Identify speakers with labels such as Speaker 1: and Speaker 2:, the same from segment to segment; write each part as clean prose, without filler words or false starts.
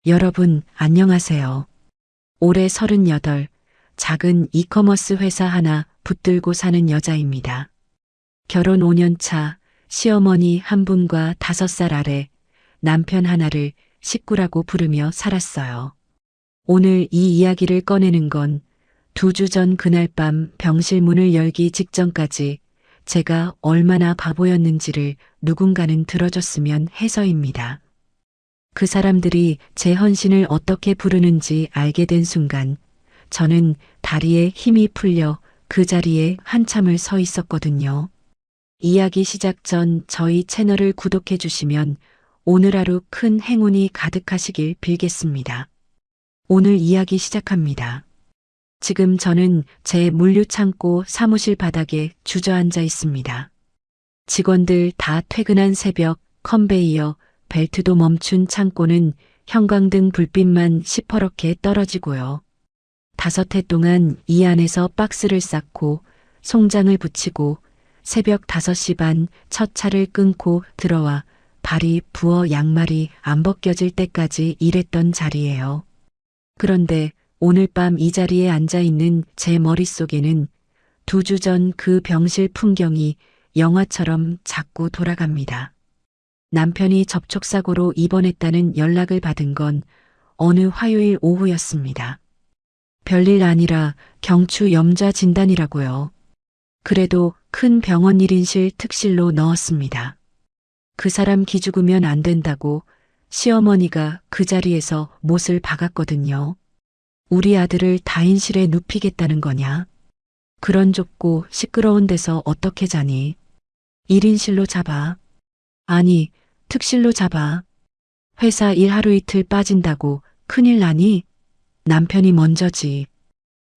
Speaker 1: 여러분, 안녕하세요. 올해 38, 작은 이커머스 회사 하나 붙들고 사는 여자입니다. 결혼 5년 차, 시어머니 한 분과 5살 아래, 남편 하나를 식구라고 부르며 살았어요. 오늘 이 이야기를 꺼내는 건 2주 전 그날 밤 병실 문을 열기 직전까지 제가 얼마나 바보였는지를 누군가는 들어줬으면 해서입니다. 그 사람들이 제 헌신을 어떻게 부르는지 알게 된 순간 저는 다리에 힘이 풀려 그 자리에 한참을 서 있었거든요. 이야기 시작 전 저희 채널을 구독해 주시면 오늘 하루 큰 행운이 가득하시길 빌겠습니다. 오늘 이야기 시작합니다. 지금 저는 제 물류창고 사무실 바닥에 주저앉아 있습니다. 직원들 다 퇴근한 새벽, 컨베이어, 벨트도 멈춘 창고는 형광등 불빛만 시퍼렇게 떨어지고요. 5해 동안 이 안에서 박스를 쌓고 송장을 붙이고 새벽 5시 반 첫 차를 끊고 들어와 발이 부어 양말이 안 벗겨질 때까지 일했던 자리예요. 그런데 오늘 밤 이 자리에 앉아 있는 제 머릿속에는 2주 전 그 병실 풍경이 영화처럼 자꾸 돌아갑니다. 남편이 접촉사고로 입원했다는 연락을 받은 건 어느 화요일 오후였습니다. 별일 아니라 경추 염좌 진단이라고요. 그래도 큰 병원 1인실 특실로 넣었습니다. 그 사람 기죽으면 안 된다고 시어머니가 그 자리에서 못을 박았거든요. 우리 아들을 다인실에 눕히겠다는 거냐? 그런 좁고 시끄러운 데서 어떻게 자니? 1인실로 잡아. 아니, 특실로 잡아. 회사 일 하루 이틀 빠진다고 큰일 나니? 남편이 먼저지.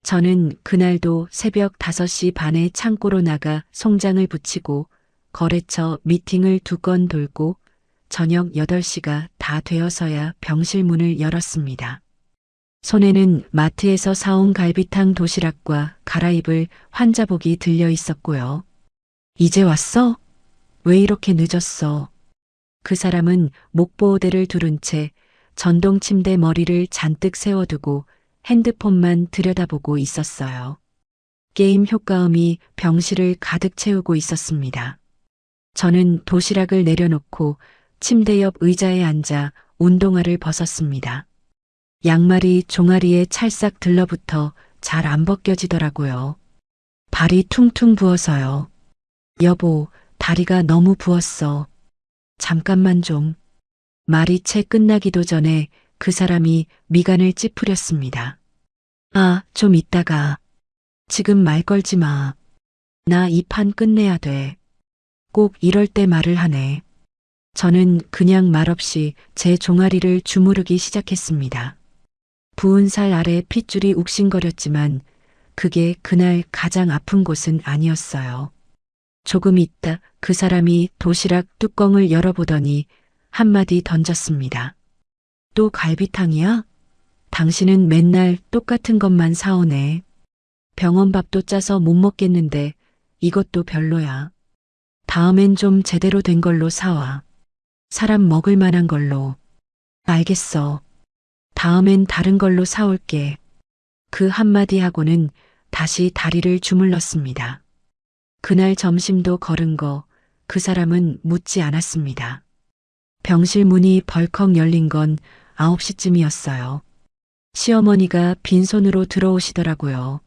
Speaker 1: 저는 그날도 새벽 5시 반에 창고로 나가 송장을 붙이고 거래처 미팅을 2건 돌고 저녁 8시가 다 되어서야 병실 문을 열었습니다. 손에는 마트에서 사온 갈비탕 도시락과 갈아입을 환자복이 들려 있었고요. 이제 왔어? 왜 이렇게 늦었어? 그 사람은 목보호대를 두른 채 전동 침대 머리를 잔뜩 세워두고 핸드폰만 들여다보고 있었어요. 게임 효과음이 병실을 가득 채우고 있었습니다. 저는 도시락을 내려놓고 침대 옆 의자에 앉아 운동화를 벗었습니다. 양말이 종아리에 찰싹 들러붙어 잘 안 벗겨지더라고요. 발이 퉁퉁 부어서요. 여보, 다리가 너무 부었어. 잠깐만 좀. 말이 채 끝나기도 전에 그 사람이 미간을 찌푸렸습니다. 아, 좀 이따가. 지금 말 걸지 마. 나 이 판 끝내야 돼. 꼭 이럴 때 말을 하네. 저는 그냥 말없이 제 종아리를 주무르기 시작했습니다. 부은 살 아래 핏줄이 욱신거렸지만 그게 그날 가장 아픈 곳은 아니었어요. 조금 있다 그 사람이 도시락 뚜껑을 열어보더니 한마디 던졌습니다. 또 갈비탕이야? 당신은 맨날 똑같은 것만 사오네. 병원 밥도 짜서 못 먹겠는데 이것도 별로야. 다음엔 좀 제대로 된 걸로 사와. 사람 먹을 만한 걸로. 알겠어. 다음엔 다른 걸로 사올게. 그 한마디 하고는 다시 다리를 주물렀습니다. 그날 점심도 걸은 거 그 사람은 묻지 않았습니다. 병실 문이 벌컥 열린 건 9시쯤이었어요. 시어머니가 빈손으로 들어오시더라고요.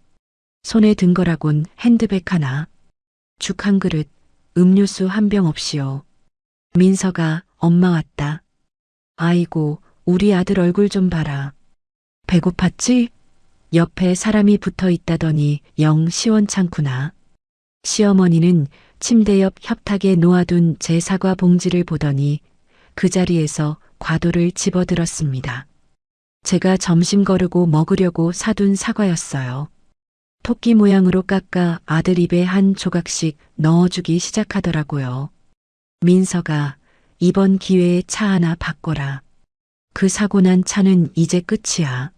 Speaker 1: 손에 든 거라곤 핸드백 하나, 죽 한 그릇, 음료수 한 병 없이요. 민서가 엄마 왔다. 아이고, 우리 아들 얼굴 좀 봐라. 배고팠지? 옆에 사람이 붙어 있다더니 영 시원찮구나. 시어머니는 침대 옆 협탁에 놓아둔 제 사과 봉지를 보더니 그 자리에서 과도를 집어들었습니다. 제가 점심 거르고 먹으려고 사둔 사과였어요. 토끼 모양으로 깎아 아들 입에 한 조각씩 넣어주기 시작하더라고요. 민서가 이번 기회에 차 하나 바꿔라. 그 사고 난 차는 이제 끝이야.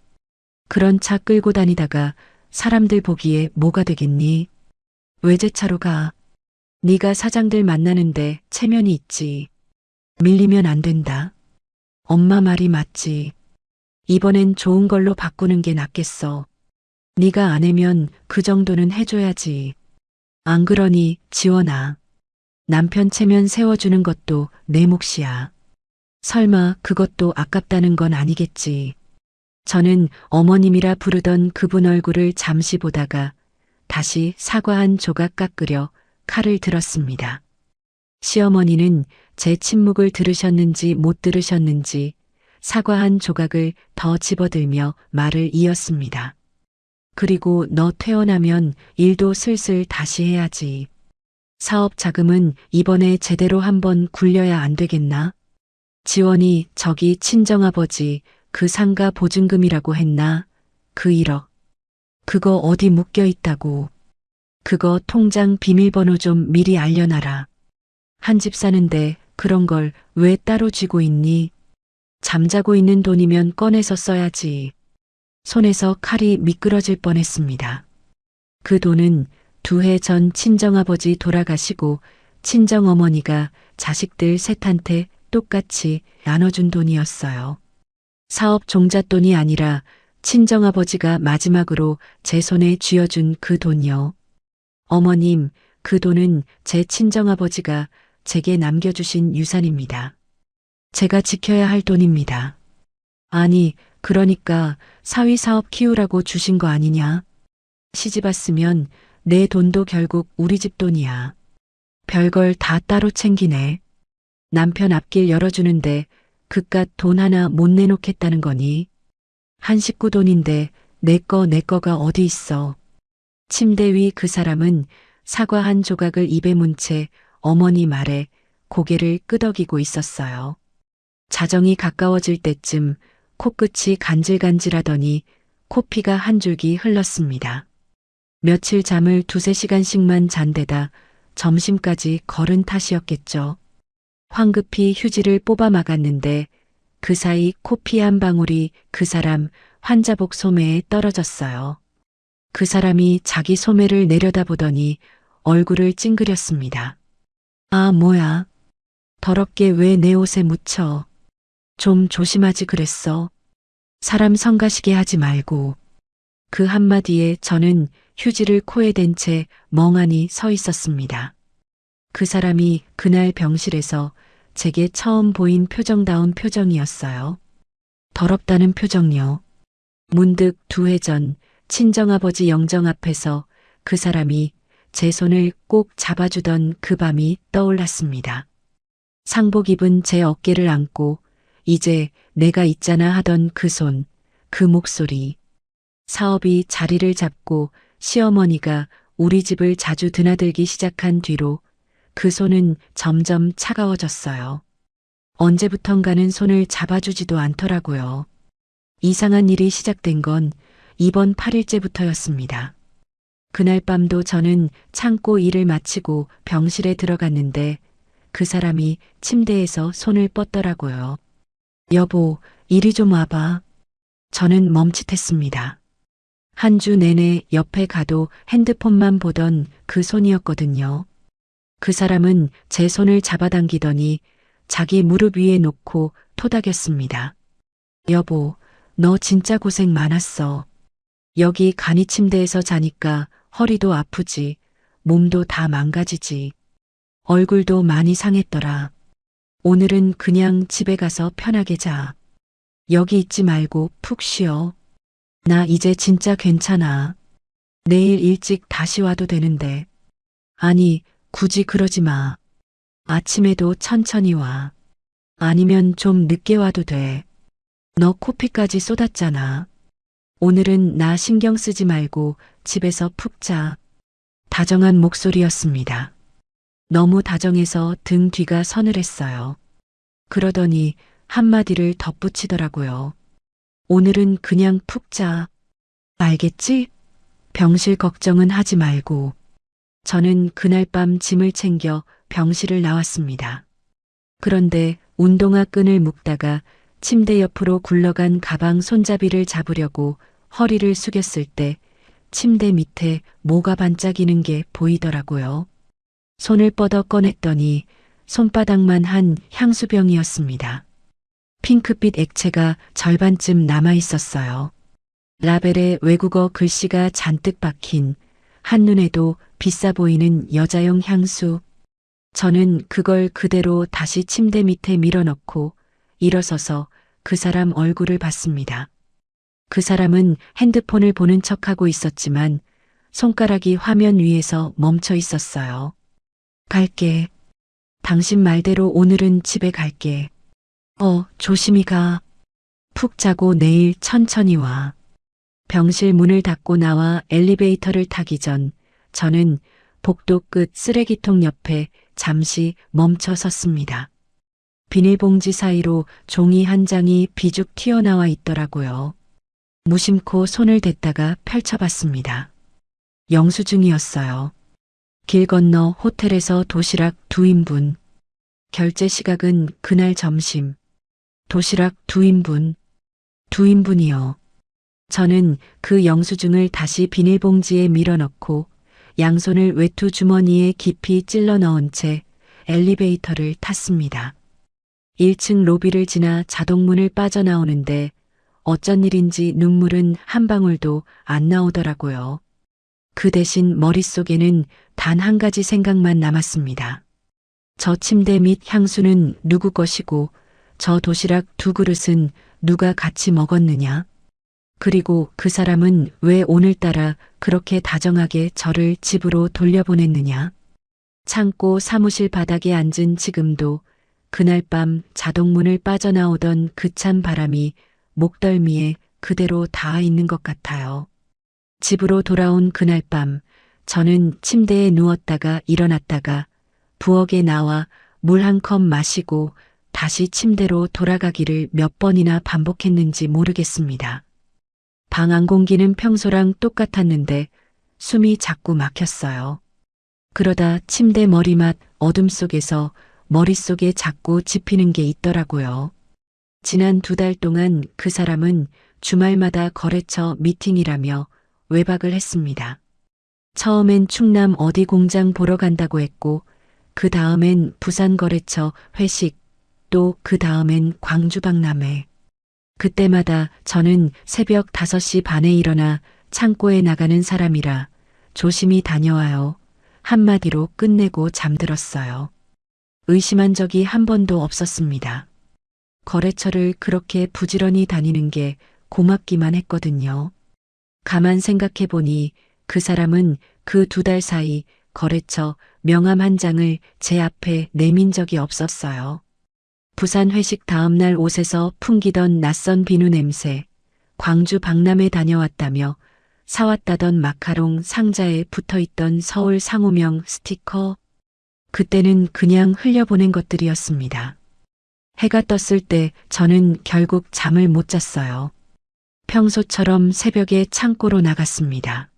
Speaker 1: 그런 차 끌고 다니다가 사람들 보기에 뭐가 되겠니? 외제차로 가. 네가 사장들 만나는데 체면이 있지. 밀리면 안 된다. 엄마 말이 맞지. 이번엔 좋은 걸로 바꾸는 게 낫겠어. 네가 아내면 그 정도는 해줘야지. 안 그러니 지원아. 남편 체면 세워주는 것도 내 몫이야. 설마 그것도 아깝다는 건 아니겠지. 저는 어머님이라 부르던 그분 얼굴을 잠시 보다가 다시 사과 한 조각 깎으려 칼을 들었습니다. 시어머니는 제 침묵을 들으셨는지 못 들으셨는지 사과 한 조각을 더 집어들며 말을 이었습니다. 그리고 너 퇴원하면 일도 슬슬 다시 해야지. 사업 자금은 이번에 제대로 한번 굴려야 안 되겠나? 지원이 저기 친정아버지 그 상가 보증금이라고 했나? 그 1억. 그거 어디 묶여 있다고. 그거 통장 비밀번호 좀 미리 알려놔라. 한 집 사는데 그런 걸 왜 따로 쥐고 있니? 잠자고 있는 돈이면 꺼내서 써야지. 손에서 칼이 미끄러질 뻔했습니다. 그 돈은 2해 전 친정아버지 돌아가시고 친정어머니가 자식들 셋한테 똑같이 나눠준 돈이었어요. 사업 종잣돈이 아니라 친정아버지가 마지막으로 제 손에 쥐어준 그 돈이요. 어머님, 그 돈은 제 친정아버지가 제게 남겨주신 유산입니다. 제가 지켜야 할 돈입니다. 아니, 그러니까 사위 사업 키우라고 주신 거 아니냐? 시집 왔으면 내 돈도 결국 우리 집 돈이야. 별걸 다 따로 챙기네. 남편 앞길 열어주는데 그깟 돈 하나 못 내놓겠다는 거니? 한 식구 돈인데 내 거가 어디 있어. 침대 위 그 사람은 사과 한 조각을 입에 문 채 어머니 말에 고개를 끄덕이고 있었어요. 자정이 가까워질 때쯤 코끝이 간질간질하더니 코피가 한 줄기 흘렀습니다. 며칠 잠을 2~3시간씩만 잔 데다 점심까지 걸은 탓이었겠죠. 황급히 휴지를 뽑아 막았는데 그 사이 코피 한 방울이 그 사람 환자복 소매에 떨어졌어요. 그 사람이 자기 소매를 내려다보더니 얼굴을 찡그렸습니다. 아, 뭐야. 더럽게 왜 내 옷에 묻혀. 좀 조심하지 그랬어. 사람 성가시게 하지 말고. 그 한마디에 저는 휴지를 코에 댄 채 멍하니 서 있었습니다. 그 사람이 그날 병실에서 제게 처음 보인 표정다운 표정이었어요. 더럽다는 표정요. 문득 2해 전 친정아버지 영정 앞에서 그 사람이 제 손을 꼭 잡아주던 그 밤이 떠올랐습니다. 상복 입은 제 어깨를 안고 이제 내가 있잖아 하던 그 손, 그 목소리. 사업이 자리를 잡고 시어머니가 우리 집을 자주 드나들기 시작한 뒤로 그 손은 점점 차가워졌어요. 언제부턴가는 손을 잡아주지도 않더라고요. 이상한 일이 시작된 건 이번 8일째부터였습니다. 그날 밤도 저는 참고 일을 마치고 병실에 들어갔는데 그 사람이 침대에서 손을 뻗더라고요. 여보, 이리 좀 와봐. 저는 멈칫했습니다. 한 주 내내 옆에 가도 핸드폰만 보던 그 손이었거든요. 그 사람은 제 손을 잡아당기더니 자기 무릎 위에 놓고 토닥였습니다. 여보, 너 진짜 고생 많았어. 여기 간이 침대에서 자니까 허리도 아프지, 몸도 다 망가지지. 얼굴도 많이 상했더라. 오늘은 그냥 집에 가서 편하게 자. 여기 있지 말고 푹 쉬어. 나 이제 진짜 괜찮아. 내일 일찍 다시 와도 되는데. 아니, 굳이 그러지 마. 아침에도 천천히 와. 아니면 좀 늦게 와도 돼. 너 코피까지 쏟았잖아. 오늘은 나 신경 쓰지 말고 집에서 푹 자. 다정한 목소리였습니다. 너무 다정해서 등 뒤가 서늘했어요. 그러더니 한마디를 덧붙이더라고요. 오늘은 그냥 푹 자. 알겠지? 병실 걱정은 하지 말고. 저는 그날 밤 짐을 챙겨 병실을 나왔습니다. 그런데 운동화 끈을 묶다가 침대 옆으로 굴러간 가방 손잡이를 잡으려고 허리를 숙였을 때 침대 밑에 뭐가 반짝이는 게 보이더라고요. 손을 뻗어 꺼냈더니 손바닥만 한 향수병이었습니다. 핑크빛 액체가 절반쯤 남아 있었어요. 라벨에 외국어 글씨가 잔뜩 박힌 한눈에도 비싸 보이는 여자용 향수. 저는 그걸 그대로 다시 침대 밑에 밀어넣고 일어서서 그 사람 얼굴을 봤습니다. 그 사람은 핸드폰을 보는 척하고 있었지만 손가락이 화면 위에서 멈춰 있었어요. 갈게. 당신 말대로 오늘은 집에 갈게. 조심히 가. 푹 자고 내일 천천히 와. 병실 문을 닫고 나와 엘리베이터를 타기 전 저는 복도 끝 쓰레기통 옆에 잠시 멈춰 섰습니다. 비닐봉지 사이로 종이 한 장이 비죽 튀어나와 있더라고요. 무심코 손을 댔다가 펼쳐봤습니다. 영수증이었어요. 길 건너 호텔에서 도시락 2인분. 결제 시각은 그날 점심. 도시락 2인분. 2인분이요. 저는 그 영수증을 다시 비닐봉지에 밀어넣고 양손을 외투 주머니에 깊이 찔러 넣은 채 엘리베이터를 탔습니다. 1층 로비를 지나 자동문을 빠져나오는데 어쩐 일인지 눈물은 한 방울도 안 나오더라고요. 그 대신 머릿속에는 단 한 가지 생각만 남았습니다. 저 침대 및 향수는 누구 것이고 저 도시락 2그릇은 누가 같이 먹었느냐? 그리고 그 사람은 왜 오늘따라 그렇게 다정하게 저를 집으로 돌려보냈느냐? 창고 사무실 바닥에 앉은 지금도 그날 밤 자동문을 빠져나오던 그 찬 바람이 목덜미에 그대로 닿아 있는 것 같아요. 집으로 돌아온 그날 밤 저는 침대에 누웠다가 일어났다가 부엌에 나와 물 한 컵 마시고 다시 침대로 돌아가기를 몇 번이나 반복했는지 모르겠습니다. 방 안 공기는 평소랑 똑같았는데 숨이 자꾸 막혔어요. 그러다 침대 머리맡 어둠 속에서 머릿속에 자꾸 짚이는 게 있더라고요. 지난 2달 동안 그 사람은 주말마다 거래처 미팅이라며 외박을 했습니다. 처음엔 충남 어디 공장 보러 간다고 했고 그 다음엔 부산 거래처 회식, 또 그 다음엔 광주 박람회. 그때마다 저는 새벽 5시 반에 일어나 창고에 나가는 사람이라 조심히 다녀와요. 한마디로 끝내고 잠들었어요. 의심한 적이 한 번도 없었습니다. 거래처를 그렇게 부지런히 다니는 게 고맙기만 했거든요. 가만 생각해 보니 그 사람은 그 2달 사이 거래처 명함 한 장을 제 앞에 내민 적이 없었어요. 부산 회식 다음날 옷에서 풍기던 낯선 비누 냄새, 광주 박람회 다녀왔다며 사왔다던 마카롱 상자에 붙어있던 서울 상호명 스티커. 그때는 그냥 흘려보낸 것들이었습니다. 해가 떴을 때 저는 결국 잠을 못 잤어요. 평소처럼 새벽에 창고로 나갔습니다.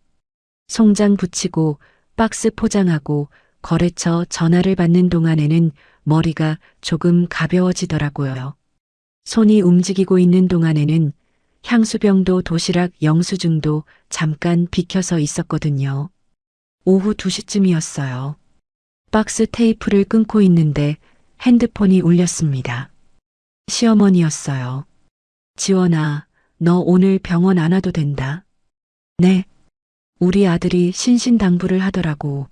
Speaker 1: 송장 붙이고 박스 포장하고 거래처 전화를 받는 동안에는 머리가 조금 가벼워지더라고요. 손이 움직이고 있는 동안에는 향수병도 도시락 영수증도 잠깐 비켜서 있었거든요. 오후 2시쯤이었어요. 박스 테이프를 끊고 있는데 핸드폰이 울렸습니다. 시어머니였어요. 지원아, 너 오늘 병원 안 와도 된다. 네. 우리 아들이 신신당부를 하더라고.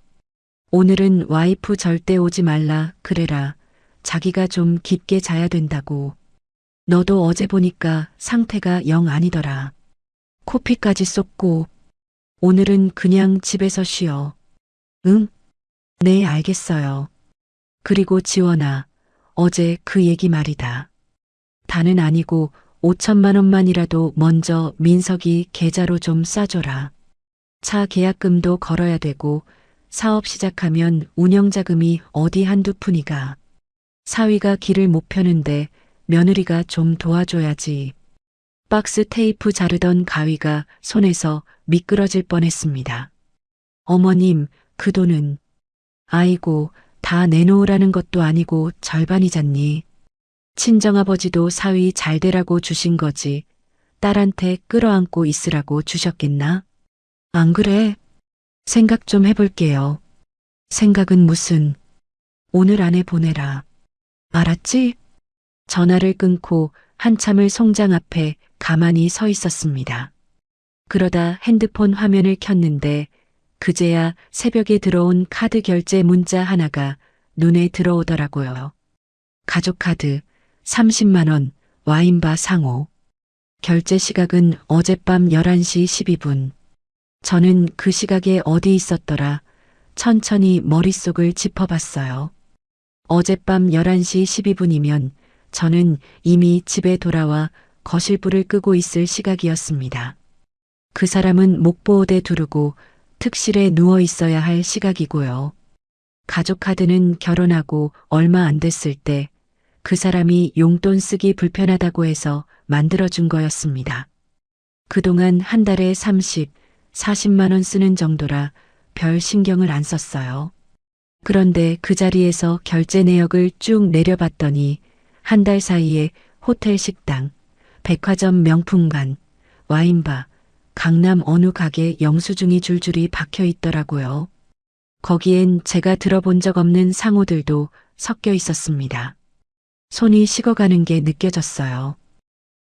Speaker 1: 오늘은 와이프 절대 오지 말라 그래라. 자기가 좀 깊게 자야 된다고. 너도 어제 보니까 상태가 영 아니더라. 코피까지 쏟고. 오늘은 그냥 집에서 쉬어. 응? 네, 알겠어요. 그리고 지원아, 어제 그 얘기 말이다. 다는 아니고 5천만 원만이라도 먼저 민석이 계좌로 좀 싸줘라. 차 계약금도 걸어야 되고 사업 시작하면 운영자금이 어디 한두 푼이가. 사위가 길을 못 펴는데 며느리가 좀 도와줘야지. 박스 테이프 자르던 가위가 손에서 미끄러질 뻔했습니다. 어머님, 그 돈은. 아이고, 다 내놓으라는 것도 아니고 절반이잖니. 친정아버지도 사위 잘 되라고 주신 거지. 딸한테 끌어안고 있으라고 주셨겠나? 안 그래? 생각 좀 해볼게요. 생각은 무슨. 오늘 안에 보내라. 알았지? 전화를 끊고 한참을 송장 앞에 가만히 서 있었습니다. 그러다 핸드폰 화면을 켰는데 그제야 새벽에 들어온 카드 결제 문자 하나가 눈에 들어오더라고요. 가족카드 30만 원 와인바 상호. 결제 시각은 어젯밤 11시 12분. 저는 그 시각에 어디 있었더라 천천히 머릿속을 짚어봤어요. 어젯밤 11시 12분이면 저는 이미 집에 돌아와 거실불을 끄고 있을 시각이었습니다. 그 사람은 목보호대 두르고 특실에 누워 있어야 할 시각이고요. 가족카드는 결혼하고 얼마 안 됐을 때 그 사람이 용돈 쓰기 불편하다고 해서 만들어준 거였습니다. 그동안 한 달에 30, 40만 원 쓰는 정도라 별 신경을 안 썼어요. 그런데 그 자리에서 결제 내역을 쭉 내려봤더니 한 달 사이에 호텔 식당, 백화점 명품관, 와인바, 강남 어느 가게 영수증이 줄줄이 박혀 있더라고요. 거기엔 제가 들어본 적 없는 상호들도 섞여 있었습니다. 손이 식어가는 게 느껴졌어요.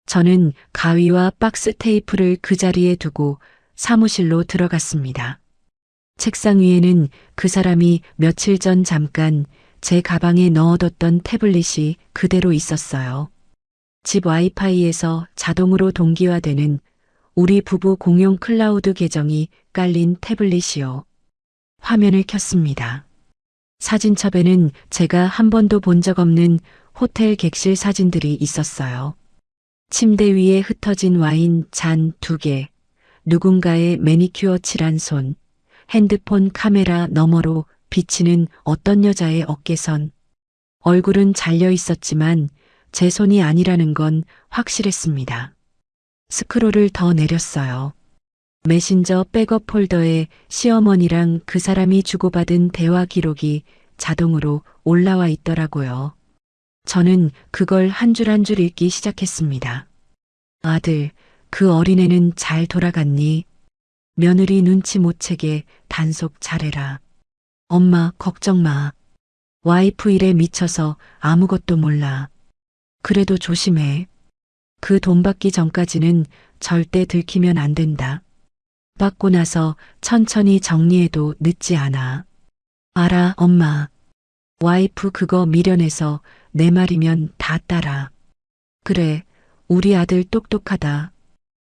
Speaker 1: 저는 가위와 박스 테이프를 그 자리에 두고 사무실로 들어갔습니다. 책상 위에는 그 사람이 며칠 전 잠깐 제 가방에 넣어뒀던 태블릿이 그대로 있었어요. 집 와이파이에서 자동으로 동기화되는 우리 부부 공용 클라우드 계정이 깔린 태블릿이요. 화면을 켰습니다. 사진첩에는 제가 한 번도 본 적 없는 호텔 객실 사진들이 있었어요. 침대 위에 흩어진 와인 잔 2개, 누군가의 매니큐어 칠한 손, 핸드폰 카메라 너머로 비치는 어떤 여자의 어깨선. 얼굴은 잘려 있었지만 제 손이 아니라는 건 확실했습니다. 스크롤을 더 내렸어요. 메신저 백업 폴더에 시어머니랑 그 사람이 주고받은 대화 기록이 자동으로 올라와 있더라고요. 저는 그걸 한 줄 한 줄 읽기 시작했습니다. 아들, 그 어린애는 잘 돌아갔니? 며느리 눈치 못 채게 단속 잘해라. 엄마 걱정 마. 와이프 일에 미쳐서 아무것도 몰라. 그래도 조심해. 그 돈 받기 전까지는 절대 들키면 안 된다. 받고 나서 천천히 정리해도 늦지 않아. 알아, 엄마. 와이프 그거 미련해서 내 말이면 다 따라. 그래, 우리 아들 똑똑하다.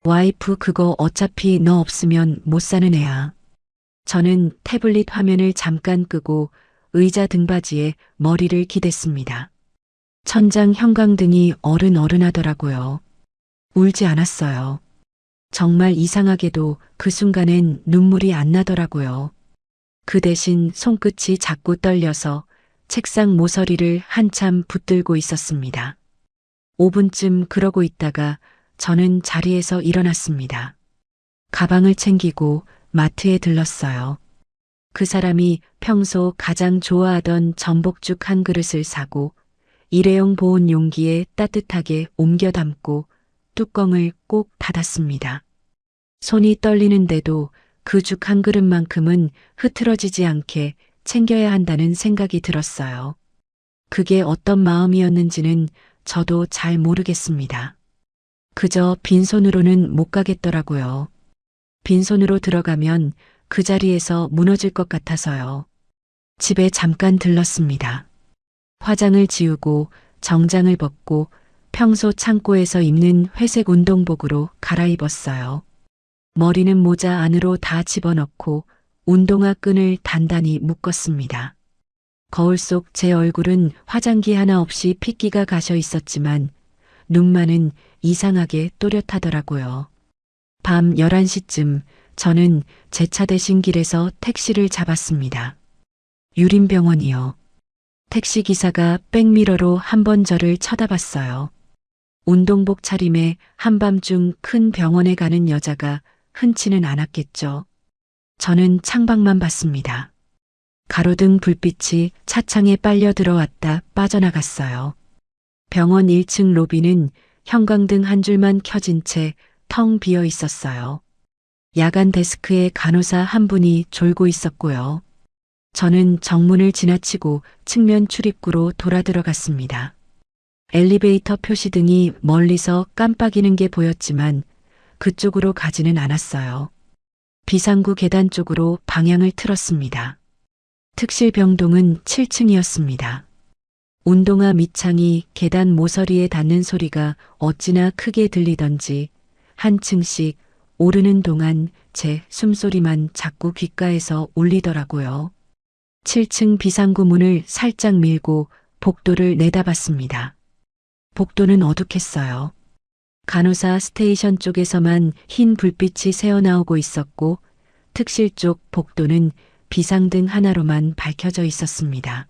Speaker 1: 와이프 그거 어차피 너 없으면 못 사는 애야. 저는 태블릿 화면을 잠깐 끄고 의자 등받이에 머리를 기댔습니다. 천장 형광등이 어른어른하더라고요. 울지 않았어요. 정말 이상하게도 그 순간엔 눈물이 안 나더라고요. 그 대신 손끝이 자꾸 떨려서 책상 모서리를 한참 붙들고 있었습니다. 5분쯤 그러고 있다가 저는 자리에서 일어났습니다. 가방을 챙기고 마트에 들렀어요. 그 사람이 평소 가장 좋아하던 전복죽 한 그릇을 사고 일회용 보온 용기에 따뜻하게 옮겨 담고 뚜껑을 꼭 닫았습니다. 손이 떨리는데도 그 죽 한 그릇만큼은 흐트러지지 않게 챙겨야 한다는 생각이 들었어요. 그게 어떤 마음이었는지는 저도 잘 모르겠습니다. 그저 빈손으로는 못 가겠더라고요. 빈손으로 들어가면 그 자리에서 무너질 것 같아서요. 집에 잠깐 들렀습니다. 화장을 지우고 정장을 벗고 평소 창고에서 입는 회색 운동복으로 갈아입었어요. 머리는 모자 안으로 다 집어넣고 운동화 끈을 단단히 묶었습니다. 거울 속 제 얼굴은 화장기 하나 없이 핏기가 가셔 있었지만 눈만은 이상하게 또렷하더라고요. 밤 11시쯤 저는 제 차 대신 길에서 택시를 잡았습니다. 유림병원이요. 택시기사가 백미러로 한 번 저를 쳐다봤어요. 운동복 차림에 한밤중 큰 병원에 가는 여자가 흔치는 않았겠죠. 저는 창밖만 봤습니다. 가로등 불빛이 차창에 빨려 들어왔다 빠져나갔어요. 병원 1층 로비는 형광등 한 줄만 켜진 채 텅 비어 있었어요. 야간 데스크에 간호사 한 분이 졸고 있었고요. 저는 정문을 지나치고 측면 출입구로 돌아 들어갔습니다. 엘리베이터 표시등이 멀리서 깜빡이는 게 보였지만 그쪽으로 가지는 않았어요. 비상구 계단 쪽으로 방향을 틀었습니다. 특실병동은 7층이었습니다. 운동화 밑창이 계단 모서리에 닿는 소리가 어찌나 크게 들리던지 한 층씩 오르는 동안 제 숨소리만 자꾸 귓가에서 울리더라고요. 7층 비상구 문을 살짝 밀고 복도를 내다봤습니다. 복도는 어둑했어요. 간호사 스테이션 쪽에서만 흰 불빛이 새어나오고 있었고 특실 쪽 복도는 비상등 하나로만 밝혀져 있었습니다.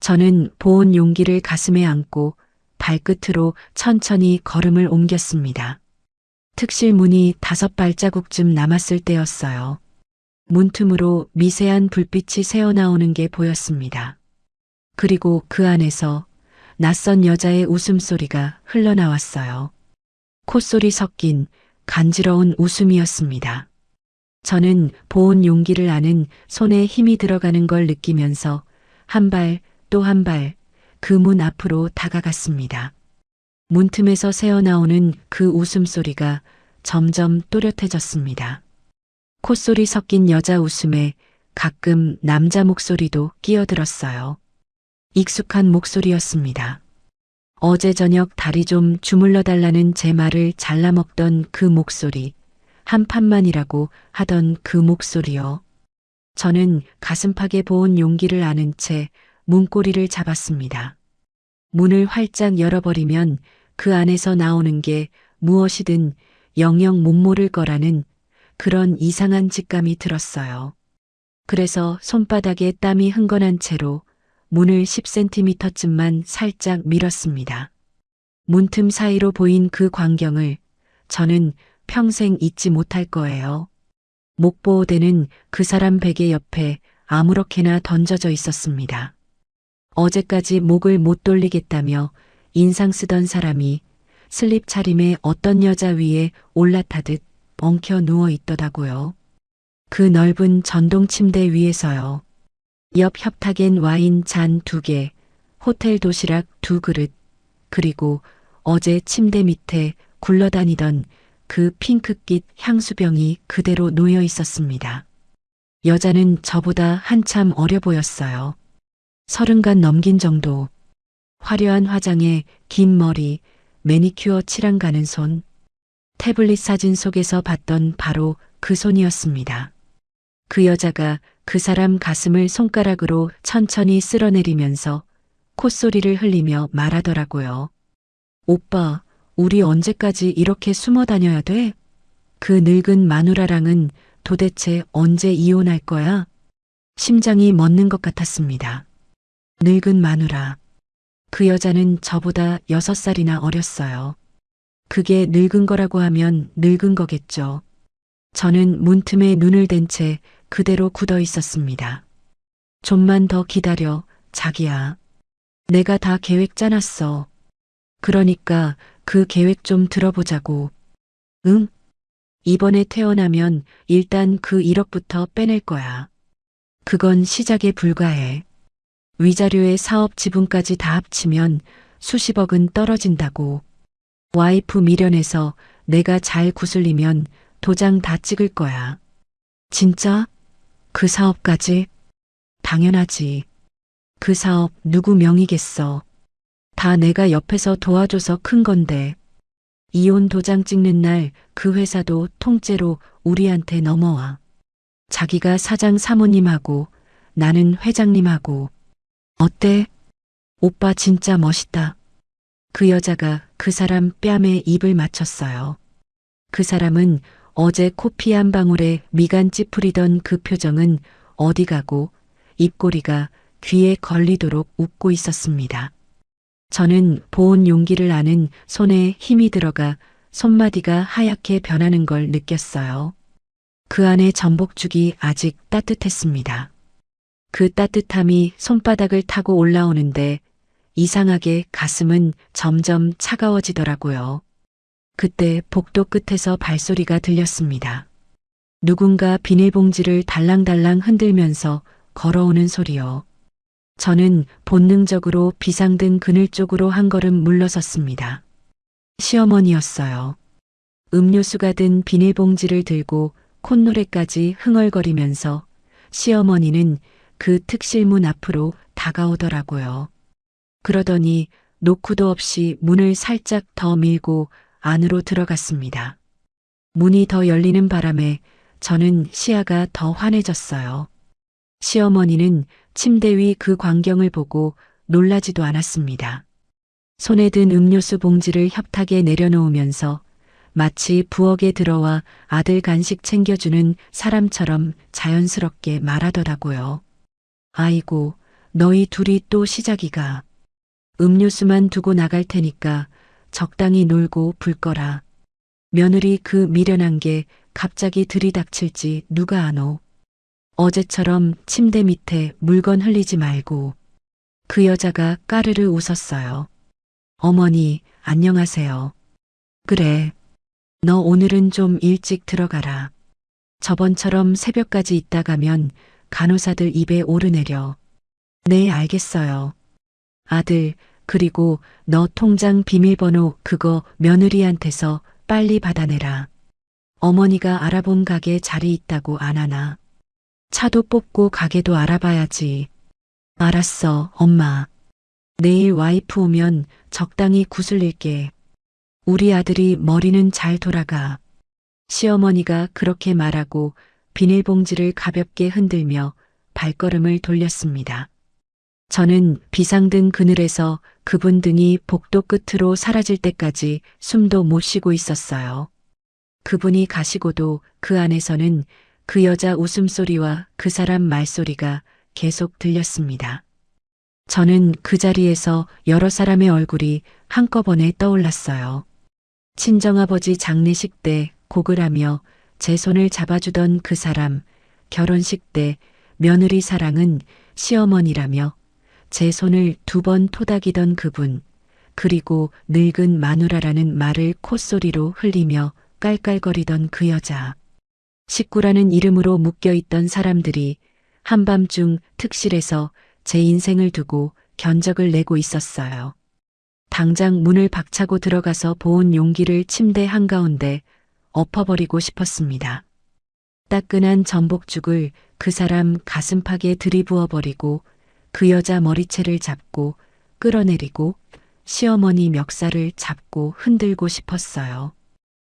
Speaker 1: 저는 보온 용기를 가슴에 안고 발끝으로 천천히 걸음을 옮겼습니다. 특실 문이 5발자국쯤 남았을 때였어요. 문틈으로 미세한 불빛이 새어나오는 게 보였습니다. 그리고 그 안에서 낯선 여자의 웃음소리가 흘러나왔어요. 콧소리 섞인 간지러운 웃음이었습니다. 저는 보온 용기를 안은 손에 힘이 들어가는 걸 느끼면서 한 발 또 한 발 그 문 앞으로 다가갔습니다. 문틈에서 새어나오는 그 웃음소리가 점점 또렷해졌습니다. 콧소리 섞인 여자 웃음에 가끔 남자 목소리도 끼어들었어요. 익숙한 목소리였습니다. 어제 저녁 다리 좀 주물러 달라는 제 말을 잘라먹던 그 목소리, 한 판만이라고 하던 그 목소리요. 저는 가슴팍에 보온 용기를 안은 채 문고리를 잡았습니다. 문을 활짝 열어버리면 그 안에서 나오는 게 무엇이든 영영 못 모를 거라는 그런 이상한 직감이 들었어요. 그래서 손바닥에 땀이 흥건한 채로 문을 10cm쯤만 살짝 밀었습니다. 문틈 사이로 보인 그 광경을 저는 평생 잊지 못할 거예요. 목보호대는 그 사람 베개 옆에 아무렇게나 던져져 있었습니다. 어제까지 목을 못 돌리겠다며 인상 쓰던 사람이 슬립 차림에 어떤 여자 위에 올라타듯 엉켜 누워 있더라고요. 그 넓은 전동 침대 위에서요. 옆 협탁엔 와인 잔 2개, 호텔 도시락 2그릇, 그리고 어제 침대 밑에 굴러다니던 그 핑크빛 향수병이 그대로 놓여 있었습니다. 여자는 저보다 한참 어려 보였어요. 30간 넘긴 정도. 화려한 화장에 긴 머리, 매니큐어 칠한 가는 손. 태블릿 사진 속에서 봤던 바로 그 손이었습니다. 그 여자가 그 사람 가슴을 손가락으로 천천히 쓸어내리면서 콧소리를 흘리며 말하더라고요. 오빠, 우리 언제까지 이렇게 숨어 다녀야 돼? 그 늙은 마누라랑은 도대체 언제 이혼할 거야? 심장이 멎는 것 같았습니다. 늙은 마누라. 그 여자는 저보다 6살이나 어렸어요. 그게 늙은 거라고 하면 늙은 거겠죠. 저는 문틈에 눈을 댄 채 그대로 굳어 있었습니다. 좀만 더 기다려, 자기야. 내가 다 계획 짜놨어. 그러니까 그 계획 좀 들어보자고. 응? 이번에 태어나면 일단 그 1억부터 빼낼 거야. 그건 시작에 불과해. 위자료에 사업 지분까지 다 합치면 수십억은 떨어진다고. 와이프 미련해서 내가 잘 구슬리면 도장 다 찍을 거야. 진짜? 그 사업까지? 당연하지. 그 사업 누구 명의겠어. 다 내가 옆에서 도와줘서 큰 건데. 이혼 도장 찍는 날 그 회사도 통째로 우리한테 넘어와. 자기가 사장 사모님하고 나는 회장님하고. 어때? 오빠 진짜 멋있다. 그 여자가 그 사람 뺨에 입을 맞췄어요. 그 사람은 어제 코피 한 방울에 미간 찌푸리던 그 표정은 어디 가고 입꼬리가 귀에 걸리도록 웃고 있었습니다. 저는 보온 용기를 안은 손에 힘이 들어가 손마디가 하얗게 변하는 걸 느꼈어요. 그 안에 전복죽이 아직 따뜻했습니다. 그 따뜻함이 손바닥을 타고 올라오는데 이상하게 가슴은 점점 차가워지더라고요. 그때 복도 끝에서 발소리가 들렸습니다. 누군가 비닐봉지를 달랑달랑 흔들면서 걸어오는 소리요. 저는 본능적으로 비상등 그늘 쪽으로 한 걸음 물러섰습니다. 시어머니였어요. 음료수가 든 비닐봉지를 들고 콧노래까지 흥얼거리면서 시어머니는 그 특실문 앞으로 다가오더라고요. 그러더니 노크도 없이 문을 살짝 더 밀고 안으로 들어갔습니다. 문이 더 열리는 바람에 저는 시야가 더 환해졌어요. 시어머니는 침대 위 그 광경을 보고 놀라지도 않았습니다. 손에 든 음료수 봉지를 협탁에 내려놓으면서 마치 부엌에 들어와 아들 간식 챙겨주는 사람처럼 자연스럽게 말하더라고요. 아이고, 너희 둘이 또 시작이가. 음료수만 두고 나갈 테니까 적당히 놀고 불 거라. 며느리 그 미련한 게 갑자기 들이닥칠지 누가 아노. 어제처럼 침대 밑에 물건 흘리지 말고. 그 여자가 까르르 웃었어요. 어머니, 안녕하세요. 그래. 너 오늘은 좀 일찍 들어가라. 저번처럼 새벽까지 있다 가면 간호사들 입에 오르내려. 네, 알겠어요. 아들, 그리고 너 통장 비밀번호 그거 며느리한테서 빨리 받아내라. 어머니가 알아본 가게 자리 있다고 안 하나. 차도 뽑고 가게도 알아봐야지. 알았어, 엄마. 내일 와이프 오면 적당히 구슬릴게. 우리 아들이 머리는 잘 돌아가. 시어머니가 그렇게 말하고 비닐봉지를 가볍게 흔들며 발걸음을 돌렸습니다. 저는 비상등 그늘에서 그분 등이 복도 끝으로 사라질 때까지 숨도 못 쉬고 있었어요. 그분이 가시고도 그 안에서는 그 여자 웃음소리와 그 사람 말소리가 계속 들렸습니다. 저는 그 자리에서 여러 사람의 얼굴이 한꺼번에 떠올랐어요. 친정아버지 장례식 때 곡을 하며 제 손을 잡아주던 그 사람, 결혼식 때 며느리 사랑은 시어머니라며 제 손을 2번 토닥이던 그분, 그리고 늙은 마누라라는 말을 콧소리로 흘리며 깔깔거리던 그 여자. 식구라는 이름으로 묶여있던 사람들이 한밤중 특실에서 제 인생을 두고 견적을 내고 있었어요. 당장 문을 박차고 들어가서 보온 용기를 침대 한가운데 엎어버리고 싶었습니다. 따끈한 전복죽을 그 사람 가슴팍에 들이부어버리고 그 여자 머리채를 잡고 끌어내리고 시어머니 멱살을 잡고 흔들고 싶었어요.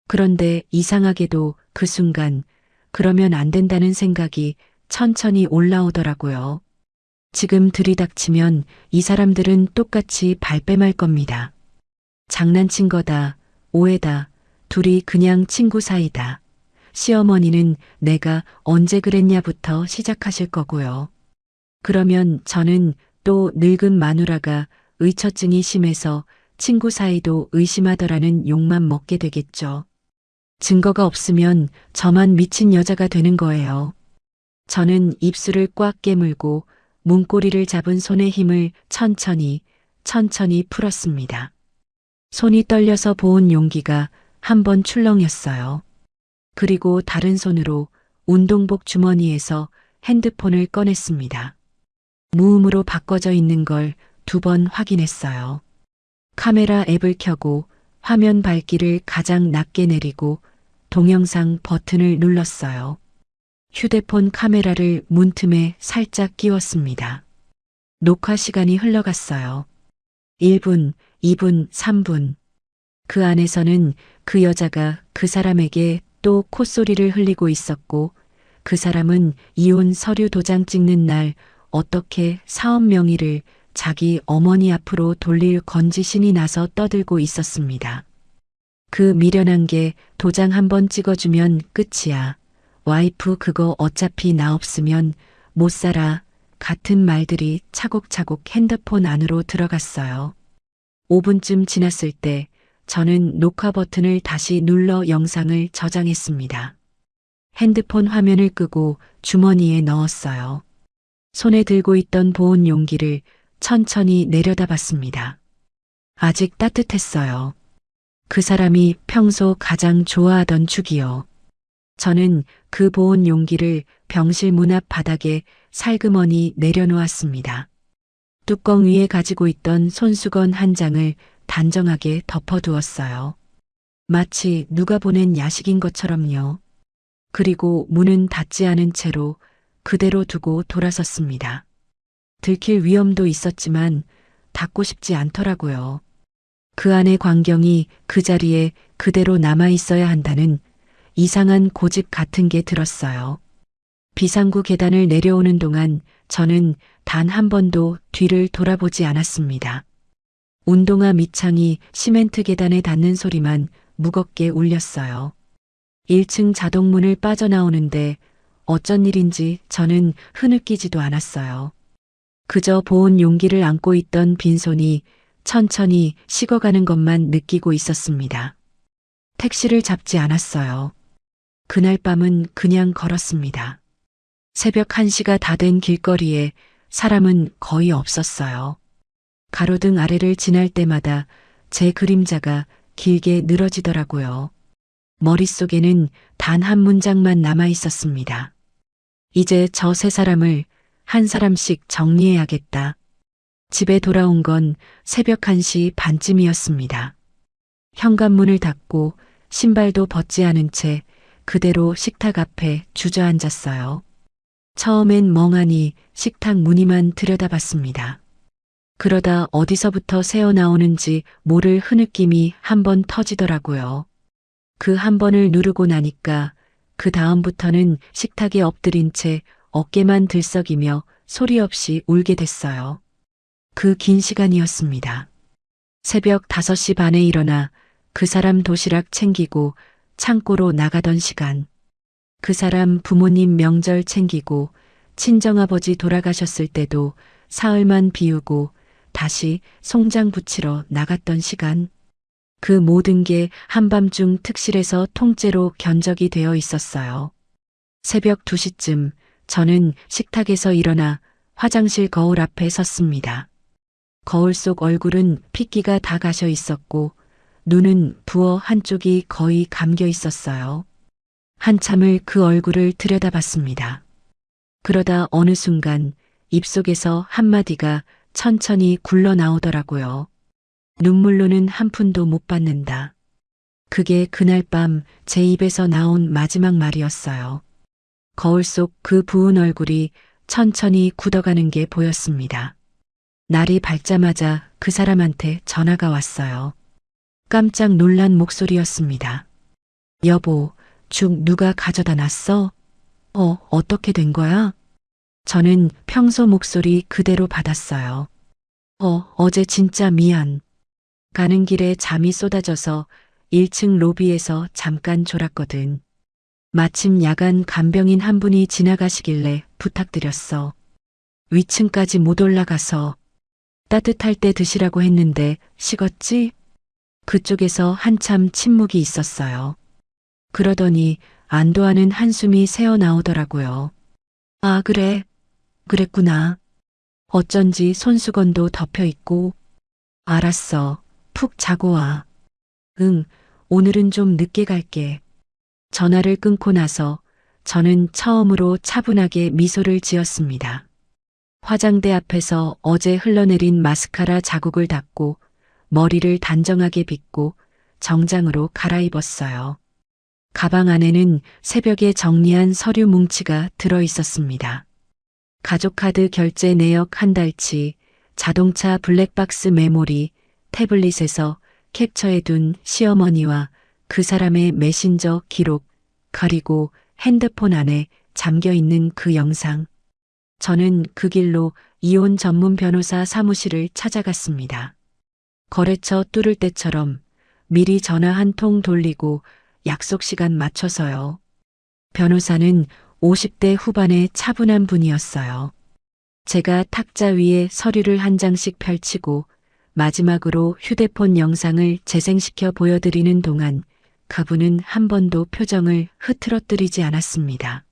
Speaker 1: 그런데 이상하게도 그 순간 그러면 안 된다는 생각이 천천히 올라오더라고요. 지금 들이닥치면 이 사람들은 똑같이 발뺌할 겁니다. 장난친 거다, 오해다, 둘이 그냥 친구 사이다. 시어머니는 내가 언제 그랬냐부터 시작하실 거고요. 그러면 저는 또 늙은 마누라가 의처증이 심해서 친구 사이도 의심하더라는 욕만 먹게 되겠죠. 증거가 없으면 저만 미친 여자가 되는 거예요. 저는 입술을 꽉 깨물고 문고리를 잡은 손의 힘을 천천히 풀었습니다. 손이 떨려서 보온 용기가 한 번 출렁였어요. 그리고 다른 손으로 운동복 주머니에서 핸드폰을 꺼냈습니다. 무음으로 바꿔져 있는 걸 2번 확인했어요. 카메라 앱을 켜고 화면 밝기를 가장 낮게 내리고 동영상 버튼을 눌렀어요. 휴대폰 카메라를 문틈에 살짝 끼웠습니다. 녹화 시간이 흘러갔어요. 1분, 2분, 3분. 그 안에서는 그 여자가 그 사람에게 또 콧소리를 흘리고 있었고 그 사람은 이혼 서류 도장 찍는 날 어떻게 사업 명의를 자기 어머니 앞으로 돌릴 건지 신이 나서 떠들고 있었습니다. 그 미련한 게 도장 한 번 찍어주면 끝이야. 와이프 그거 어차피 나 없으면 못 살아. 같은 말들이 차곡차곡 핸드폰 안으로 들어갔어요. 5분쯤 지났을 때 저는 녹화 버튼을 다시 눌러 영상을 저장했습니다. 핸드폰 화면을 끄고 주머니에 넣었어요. 손에 들고 있던 보온 용기를 천천히 내려다봤습니다. 아직 따뜻했어요. 그 사람이 평소 가장 좋아하던 죽이요. 저는 그 보온 용기를 병실 문 앞 바닥에 살그머니 내려놓았습니다. 뚜껑 위에 가지고 있던 손수건 한 장을 단정하게 덮어두었어요. 마치 누가 보낸 야식인 것처럼요. 그리고 문은 닫지 않은 채로 그대로 두고 돌아섰습니다. 들킬 위험도 있었지만 닫고 싶지 않더라고요. 그 안의 광경이 그 자리에 그대로 남아 있어야 한다는 이상한 고집 같은 게 들었어요. 비상구 계단을 내려오는 동안 저는 단 한 번도 뒤를 돌아보지 않았습니다. 운동화 밑창이 시멘트 계단에 닿는 소리만 무겁게 울렸어요. 1층 자동문을 빠져나오는데 어쩐 일인지 저는 흐느끼지도 않았어요. 그저 보온 용기를 안고 있던 빈손이 천천히 식어가는 것만 느끼고 있었습니다. 택시를 잡지 않았어요. 그날 밤은 그냥 걸었습니다. 새벽 1시가 다 된 길거리에 사람은 거의 없었어요. 가로등 아래를 지날 때마다 제 그림자가 길게 늘어지더라고요. 머릿속에는 단 한 문장만 남아 있었습니다. 이제 저 세 사람을 한 사람씩 정리해야겠다. 집에 돌아온 건 새벽 1시 반쯤이었습니다. 현관문을 닫고 신발도 벗지 않은 채 그대로 식탁 앞에 주저앉았어요. 처음엔 멍하니 식탁 무늬만 들여다봤습니다. 그러다 어디서부터 새어나오는지 모를 흐느낌이 한 번 터지더라고요. 그 한 번을 누르고 나니까 그 다음부터는 식탁에 엎드린 채 어깨만 들썩이며 소리 없이 울게 됐어요. 그 긴 시간이었습니다. 새벽 5시 반에 일어나 그 사람 도시락 챙기고 창고로 나가던 시간. 그 사람 부모님 명절 챙기고 친정아버지 돌아가셨을 때도 사흘만 비우고 다시 송장 붙이러 나갔던 시간. 그 모든 게 한밤중 특실에서 통째로 견적이 되어 있었어요. 새벽 2시쯤 저는 식탁에서 일어나 화장실 거울 앞에 섰습니다. 거울 속 얼굴은 핏기가 다 가셔 있었고 눈은 부어 한쪽이 거의 감겨 있었어요. 한참을 그 얼굴을 들여다봤습니다. 그러다 어느 순간 입속에서 한마디가 천천히 굴러 나오더라고요. 눈물로는 한 푼도 못 받는다. 그게 그날 밤 제 입에서 나온 마지막 말이었어요. 거울 속 그 부은 얼굴이 천천히 굳어가는 게 보였습니다. 날이 밝자마자 그 사람한테 전화가 왔어요. 깜짝 놀란 목소리였습니다. 여보, 죽 누가 가져다 놨어? 어떻게 된 거야? 저는 평소 목소리 그대로 받았어요. 어제 진짜 미안. 가는 길에 잠이 쏟아져서 1층 로비에서 잠깐 졸았거든. 마침 야간 간병인 한 분이 지나가시길래 부탁드렸어. 위층까지 못 올라가서 따뜻할 때 드시라고 했는데 식었지? 그쪽에서 한참 침묵이 있었어요. 그러더니 안도하는 한숨이 새어나오더라고요. 아, 그래. 그랬구나. 어쩐지 손수건도 덮여 있고. 알았어. 푹 자고 와. 응, 오늘은 좀 늦게 갈게. 전화를 끊고 나서 저는 처음으로 차분하게 미소를 지었습니다. 화장대 앞에서 어제 흘러내린 마스카라 자국을 닦고 머리를 단정하게 빗고 정장으로 갈아입었어요. 가방 안에는 새벽에 정리한 서류 뭉치가 들어 있었습니다. 가족카드 결제 내역 한 달치, 자동차 블랙박스 메모리, 태블릿에서 캡처해둔 시어머니와 그 사람의 메신저 기록, 그리고 핸드폰 안에 잠겨있는 그 영상. 저는 그 길로 이혼 전문 변호사 사무실을 찾아갔습니다. 거래처 뚫을 때처럼 미리 전화 한 통 돌리고 약속 시간 맞춰서요. 변호사는 50대 후반의 차분한 분이었어요. 제가 탁자 위에 서류를 한 장씩 펼치고 마지막으로 휴대폰 영상을 재생시켜 보여드리는 동안 그분은 한 번도 표정을 흐트러뜨리지 않았습니다.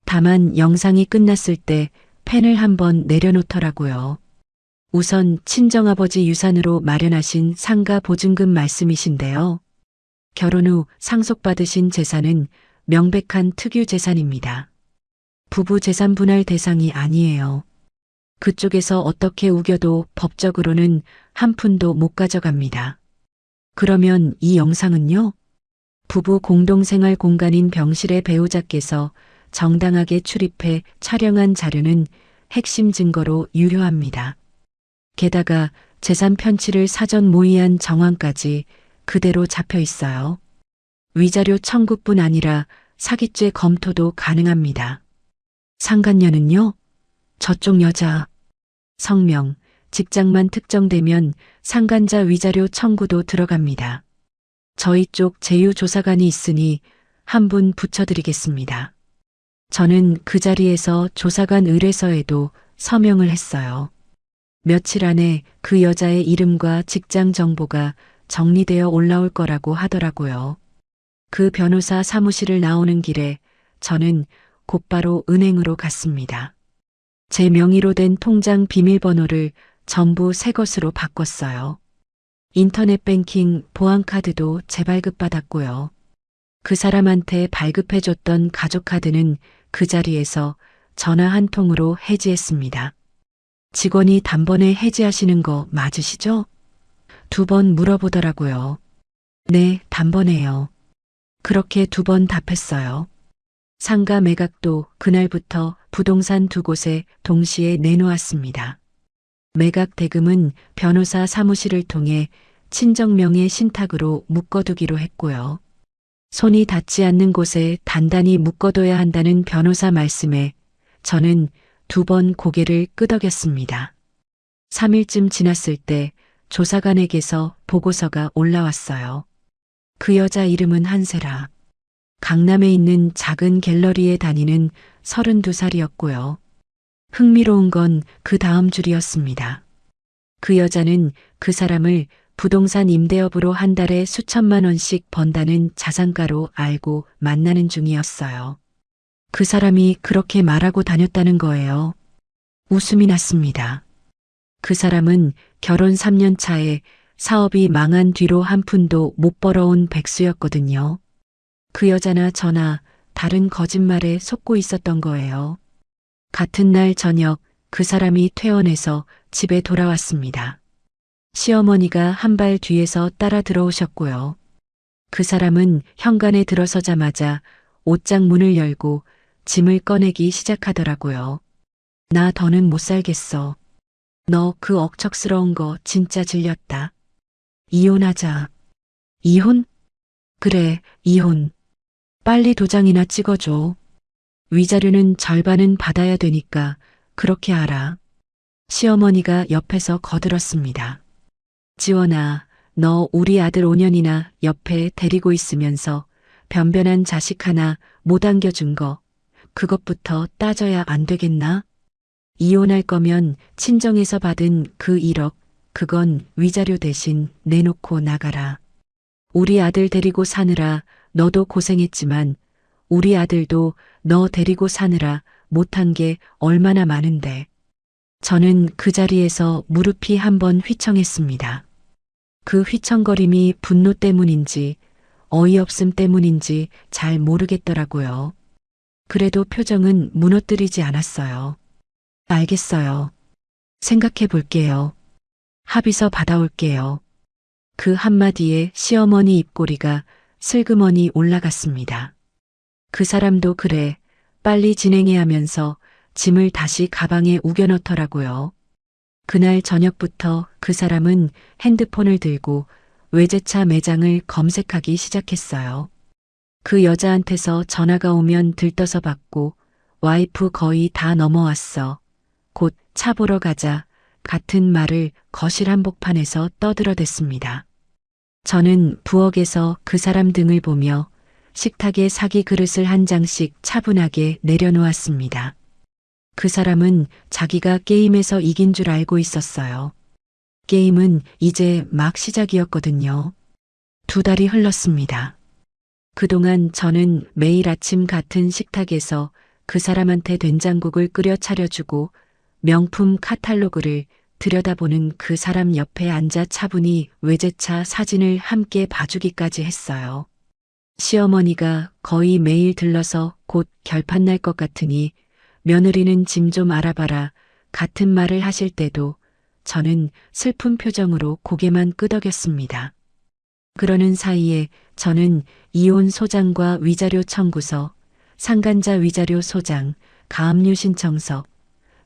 Speaker 1: 다만 영상이 끝났을 때 펜을 한 번 내려놓더라고요. 우선 친정아버지 유산으로 마련하신 상가 보증금 말씀이신데요. 결혼 후 상속받으신 재산은 명백한 특유 재산입니다. 부부 재산 분할 대상이 아니에요. 그쪽에서 어떻게 우겨도 법적으로는 한 푼도 못 가져갑니다. 그러면 이 영상은요? 부부 공동생활 공간인 병실의 배우자께서 정당하게 출입해 촬영한 자료는 핵심 증거로 유효합니다. 게다가 재산 편취를 사전 모의한 정황까지 그대로 잡혀 있어요. 위자료 청구뿐 아니라 사기죄 검토도 가능합니다. 상간녀는요? 저쪽 여자. 성명, 직장만 특정되면 상간자 위자료 청구도 들어갑니다. 저희 쪽 제휴조사관이 있으니 한 분 붙여드리겠습니다. 저는 그 자리에서 조사관 의뢰서에도 서명을 했어요. 며칠 안에 그 여자의 이름과 직장 정보가 정리되어 올라올 거라고 하더라고요. 그 변호사 사무실을 나오는 길에 저는 곧바로 은행으로 갔습니다. 제 명의로 된 통장 비밀번호를 전부 새 것으로 바꿨어요. 인터넷 뱅킹 보안카드도 재발급받았고요. 그 사람한테 발급해줬던 가족카드는 그 자리에서 전화 한 통으로 해지했습니다. 직원이 단번에 해지하시는 거 맞으시죠? 2번 물어보더라고요. 네, 단번에요. 그렇게 2번 답했어요. 상가 매각도 그날부터 부동산 2곳에 동시에 내놓았습니다. 매각 대금은 변호사 사무실을 통해 친정명의 신탁으로 묶어두기로 했고요. 손이 닿지 않는 곳에 단단히 묶어둬야 한다는 변호사 말씀에 저는 2번 고개를 끄덕였습니다. 3일쯤 지났을 때 조사관에게서 보고서가 올라왔어요. 그 여자 이름은 한세라. 강남에 있는 작은 갤러리에 다니는 32살이었고요. 흥미로운 건 그 다음 줄이었습니다. 그 여자는 그 사람을 부동산 임대업으로 한 달에 수천만 원씩 번다는 자산가로 알고 만나는 중이었어요. 그 사람이 그렇게 말하고 다녔다는 거예요. 웃음이 났습니다. 그 사람은 결혼 3년 차에 사업이 망한 뒤로 한 푼도 못 벌어온 백수였거든요. 그 여자나 저나 다른 거짓말에 속고 있었던 거예요. 같은 날 저녁 그 사람이 퇴원해서 집에 돌아왔습니다. 시어머니가 한 발 뒤에서 따라 들어오셨고요. 그 사람은 현관에 들어서자마자 옷장 문을 열고 짐을 꺼내기 시작하더라고요. 나 더는 못 살겠어. 너 그 억척스러운 거 진짜 질렸다. 이혼하자. 이혼? 그래, 이혼. 빨리 도장이나 찍어줘. 위자료는 절반은 받아야 되니까 그렇게 알아. 시어머니가 옆에서 거들었습니다. 지원아, 너 우리 아들 5년이나 옆에 데리고 있으면서 변변한 자식 하나 못 안겨준 거, 그것부터 따져야 안 되겠나? 이혼할 거면 친정에서 받은 그 1억, 그건 위자료 대신 내놓고 나가라. 우리 아들 데리고 사느라 너도 고생했지만 우리 아들도 너 데리고 사느라 못한 게 얼마나 많은데. 저는 그 자리에서 무릎이 한번 휘청했습니다. 그 휘청거림이 분노 때문인지 어이없음 때문인지 잘 모르겠더라고요. 그래도 표정은 무너뜨리지 않았어요. 알겠어요. 생각해 볼게요. 합의서 받아올게요. 그 한마디에 시어머니 입꼬리가 슬그머니 올라갔습니다. 그 사람도 그래, 빨리 진행해 하면서 짐을 다시 가방에 우겨 넣더라고요. 그날 저녁부터 그 사람은 핸드폰을 들고 외제차 매장을 검색하기 시작했어요. 그 여자한테서 전화가 오면 들떠서 받고 와이프 거의 다 넘어왔어. 곧 차 보러 가자. 같은 말을 거실 한복판에서 떠들어댔습니다. 저는 부엌에서 그 사람 등을 보며 식탁에 사기 그릇을 한 장씩 차분하게 내려놓았습니다. 그 사람은 자기가 게임에서 이긴 줄 알고 있었어요. 게임은 이제 막 시작이었거든요. 2달이 흘렀습니다. 그동안 저는 매일 아침 같은 식탁에서 그 사람한테 된장국을 끓여 차려주고 명품 카탈로그를 들여다보는 그 사람 옆에 앉아 차분히 외제차 사진을 함께 봐주기까지 했어요. 시어머니가 거의 매일 들러서 곧 결판 날 것 같으니 며느리는 짐 좀 알아봐라. 같은 말을 하실 때도 저는 슬픈 표정으로 고개만 끄덕였습니다. 그러는 사이에 저는 이혼 소장과 위자료 청구서, 상간자 위자료 소장, 가압류 신청서,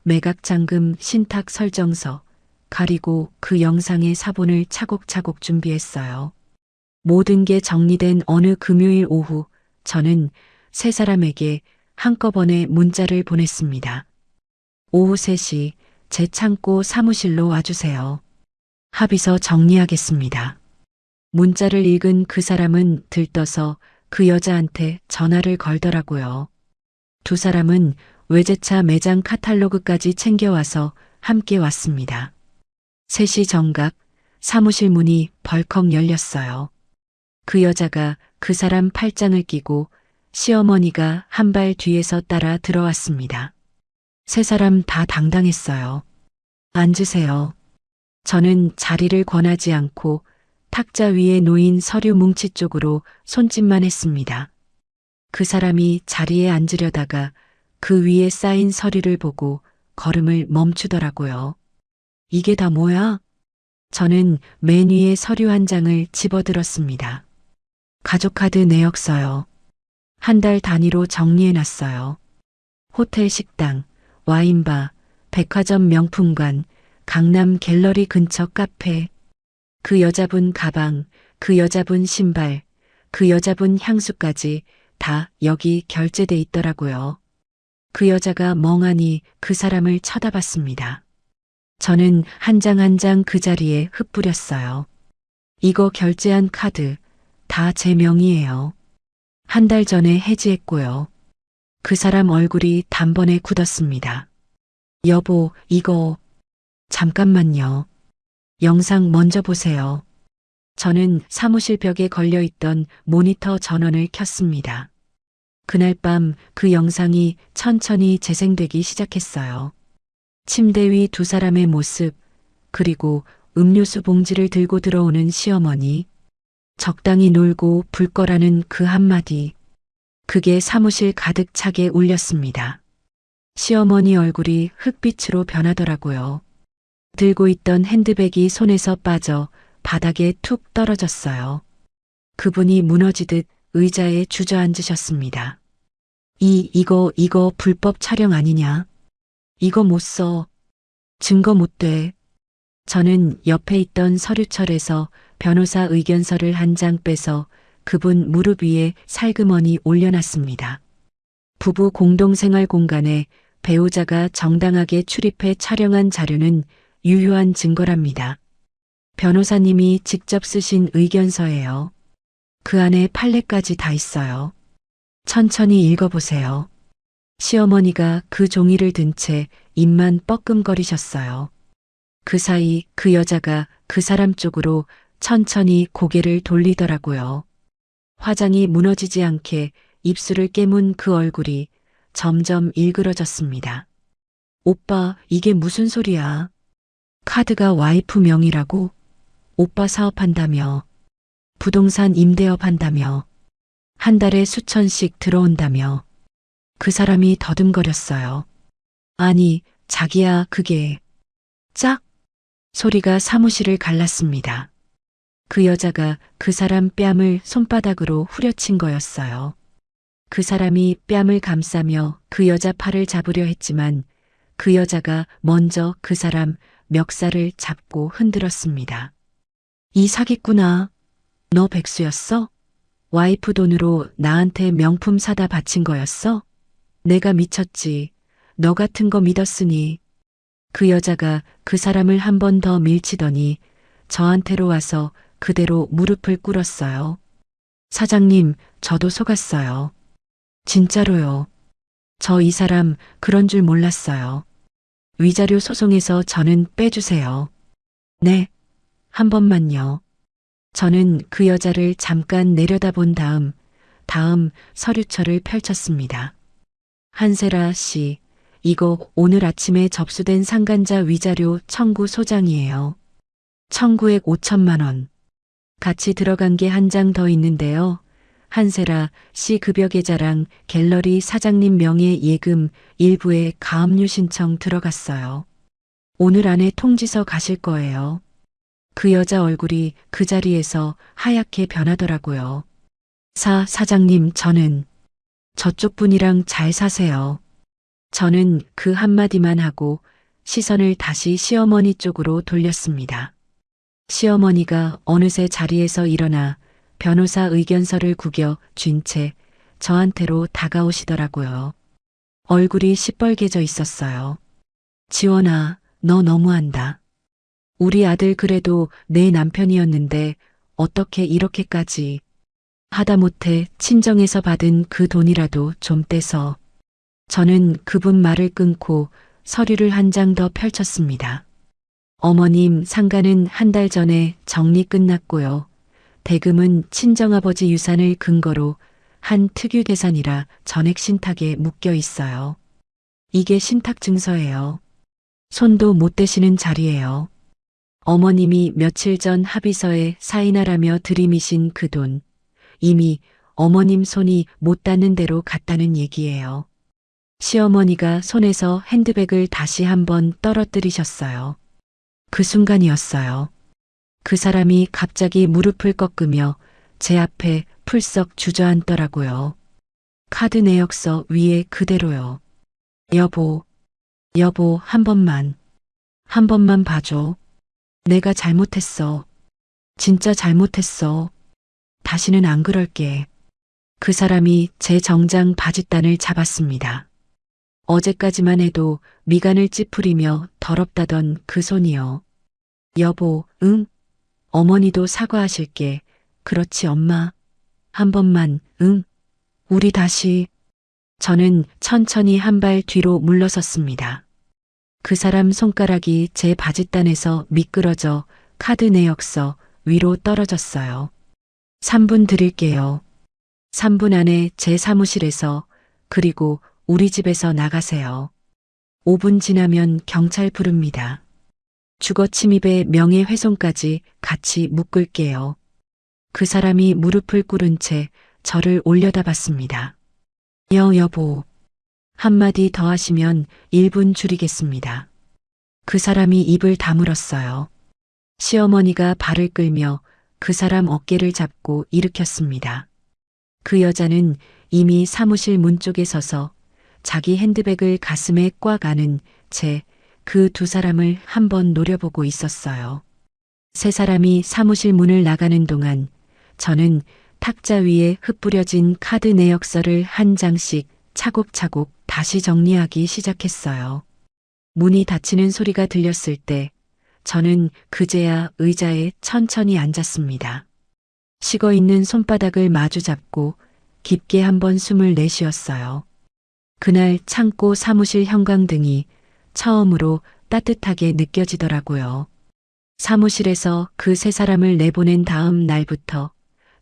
Speaker 1: 매각잔금 신탁 설정서, 가리고 그 영상의 사본을 차곡차곡 준비했어요. 모든 게 정리된 어느 금요일 오후 저는 세 사람에게 한꺼번에 문자를 보냈습니다. 오후 3시 제 창고 사무실로 와주세요. 합의서 정리하겠습니다. 문자를 읽은 그 사람은 들떠서 그 여자한테 전화를 걸더라고요. 두 사람은 외제차 매장 카탈로그까지 챙겨와서 함께 왔습니다. 3시 정각 사무실 문이 벌컥 열렸어요. 그 여자가 그 사람 팔짱을 끼고 시어머니가 한 발 뒤에서 따라 들어왔습니다. 세 사람 다 당당했어요. 앉으세요. 저는 자리를 권하지 않고 탁자 위에 놓인 서류 뭉치 쪽으로 손짓만 했습니다. 그 사람이 자리에 앉으려다가 그 위에 쌓인 서류를 보고 걸음을 멈추더라고요. 이게 다 뭐야? 저는 맨 위에 서류 한 장을 집어들었습니다. 가족카드 내역서요. 한 달 단위로 정리해놨어요. 호텔 식당, 와인바, 백화점 명품관, 강남 갤러리 근처 카페, 그 여자분 가방, 그 여자분 신발, 그 여자분 향수까지 다 여기 결제돼 있더라고요. 그 여자가 멍하니 그 사람을 쳐다봤습니다. 저는 한 장 한 장 그 자리에 흩뿌렸어요. 이거 결제한 카드 다 제 명의예요. 한 달 전에 해지했고요. 그 사람 얼굴이 단번에 굳었습니다. 여보, 이거 잠깐만요. 영상 먼저 보세요. 저는 사무실 벽에 걸려있던 모니터 전원을 켰습니다. 그날 밤 그 영상이 천천히 재생되기 시작했어요. 침대 위 두 사람의 모습, 그리고 음료수 봉지를 들고 들어오는 시어머니, 적당히 놀고 불 거라는 그 한마디, 그게 사무실 가득 차게 울렸습니다. 시어머니 얼굴이 흑빛으로 변하더라고요. 들고 있던 핸드백이 손에서 빠져 바닥에 툭 떨어졌어요. 그분이 무너지듯 의자에 주저앉으셨습니다. 이거 불법 촬영 아니냐? 이거 못 써. 증거 못 돼. 저는 옆에 있던 서류철에서 변호사 의견서를 한 장 빼서 그분 무릎 위에 살그머니 올려놨습니다. 부부 공동생활 공간에 배우자가 정당하게 출입해 촬영한 자료는 유효한 증거랍니다. 변호사님이 직접 쓰신 의견서예요. 그 안에 판례까지 다 있어요. 천천히 읽어보세요. 시어머니가 그 종이를 든 채 입만 뻐끔거리셨어요. 그 사이 그 여자가 그 사람 쪽으로 천천히 고개를 돌리더라고요. 화장이 무너지지 않게 입술을 깨문 그 얼굴이 점점 일그러졌습니다. 오빠, 이게 무슨 소리야? 카드가 와이프 명의라고? 오빠 사업한다며? 부동산 임대업 한다며? 한 달에 수천씩 들어온다며? 그 사람이 더듬거렸어요. 아니, 자기야, 그게... 짝! 소리가 사무실을 갈랐습니다. 그 여자가 그 사람 뺨을 손바닥으로 후려친 거였어요. 그 사람이 뺨을 감싸며 그 여자 팔을 잡으려 했지만 그 여자가 먼저 그 사람 멱살을 잡고 흔들었습니다. 이 사기꾼아, 너 백수였어? 와이프 돈으로 나한테 명품 사다 바친 거였어? 내가 미쳤지. 너 같은 거 믿었으니. 그 여자가 그 사람을 한 번 더 밀치더니 저한테로 와서 그대로 무릎을 꿇었어요. 사장님, 저도 속았어요. 진짜로요. 저 이 사람 그런 줄 몰랐어요. 위자료 소송에서 저는 빼주세요. 네, 한 번만요. 저는 그 여자를 잠깐 내려다본 다음 서류철을 펼쳤습니다. 한세라 씨, 이거 오늘 아침에 접수된 상간자 위자료 청구 소장이에요. 청구액 5천만 원. 같이 들어간 게 한 장 더 있는데요. 한세라 씨 급여 계좌랑 갤러리 사장님 명의 예금 일부에 가압류 신청 들어갔어요. 오늘 안에 통지서 가실 거예요. 그 여자 얼굴이 그 자리에서 하얗게 변하더라고요. 사장님, 저는 저쪽 분이랑 잘 사세요. 저는 그 한마디만 하고 시선을 다시 시어머니 쪽으로 돌렸습니다. 시어머니가 어느새 자리에서 일어나 변호사 의견서를 구겨 쥔 채 저한테로 다가오시더라고요. 얼굴이 시뻘개져 있었어요. 지원아, 너 너무한다. 우리 아들 그래도 내 남편이었는데 어떻게 이렇게까지. 하다못해 친정에서 받은 그 돈이라도 좀 떼서. 저는 그분 말을 끊고 서류를 한 장 더 펼쳤습니다. 어머님 상가는 한 달 전에 정리 끝났고요. 대금은 친정아버지 유산을 근거로 한 특유 계산이라 전액 신탁에 묶여 있어요. 이게 신탁 증서예요. 손도 못 대시는 자리예요. 어머님이 며칠 전 합의서에 사인하라며 들이미신 그 돈, 이미 어머님 손이 못 닿는 대로 갔다는 얘기예요. 시어머니가 손에서 핸드백을 다시 한번 떨어뜨리셨어요. 그 순간이었어요. 그 사람이 갑자기 무릎을 꺾으며 제 앞에 풀썩 주저앉더라고요. 카드 내역서 위에 그대로요. 여보, 한 번만 봐줘. 내가 잘못했어. 진짜 잘못했어. 다시는 안 그럴게. 그 사람이 제 정장 바짓단을 잡았습니다. 어제까지만 해도 미간을 찌푸리며 더럽다던 그 손이요. 여보, 응? 어머니도 사과하실게. 그렇지 엄마. 한 번만, 응? 우리 다시. 저는 천천히 한 발 뒤로 물러섰습니다. 그 사람 손가락이 제 바짓단에서 미끄러져 카드 내역서 위로 떨어졌어요. 3분 드릴게요. 3분 안에 제 사무실에서 그리고 우리 집에서 나가세요. 5분 지나면 경찰 부릅니다. 주거 침입에 명예훼손까지 같이 묶을게요. 그 사람이 무릎을 꿇은 채 저를 올려다봤습니다. 여보. 한마디 더 하시면 1분 줄이겠습니다. 그 사람이 입을 다물었어요. 시어머니가 발을 끌며 그 사람 어깨를 잡고 일으켰습니다. 그 여자는 이미 사무실 문 쪽에 서서 자기 핸드백을 가슴에 꽉 안은 채 그 두 사람을 한번 노려보고 있었어요. 세 사람이 사무실 문을 나가는 동안 저는 탁자 위에 흩뿌려진 카드 내역서를 한 장씩 차곡차곡 다시 정리하기 시작했어요. 문이 닫히는 소리가 들렸을 때 저는 그제야 의자에 천천히 앉았습니다. 식어있는 손바닥을 마주 잡고 깊게 한번 숨을 내쉬었어요. 그날 창고 사무실 형광등이 처음으로 따뜻하게 느껴지더라고요. 사무실에서 그 세 사람을 내보낸 다음 날부터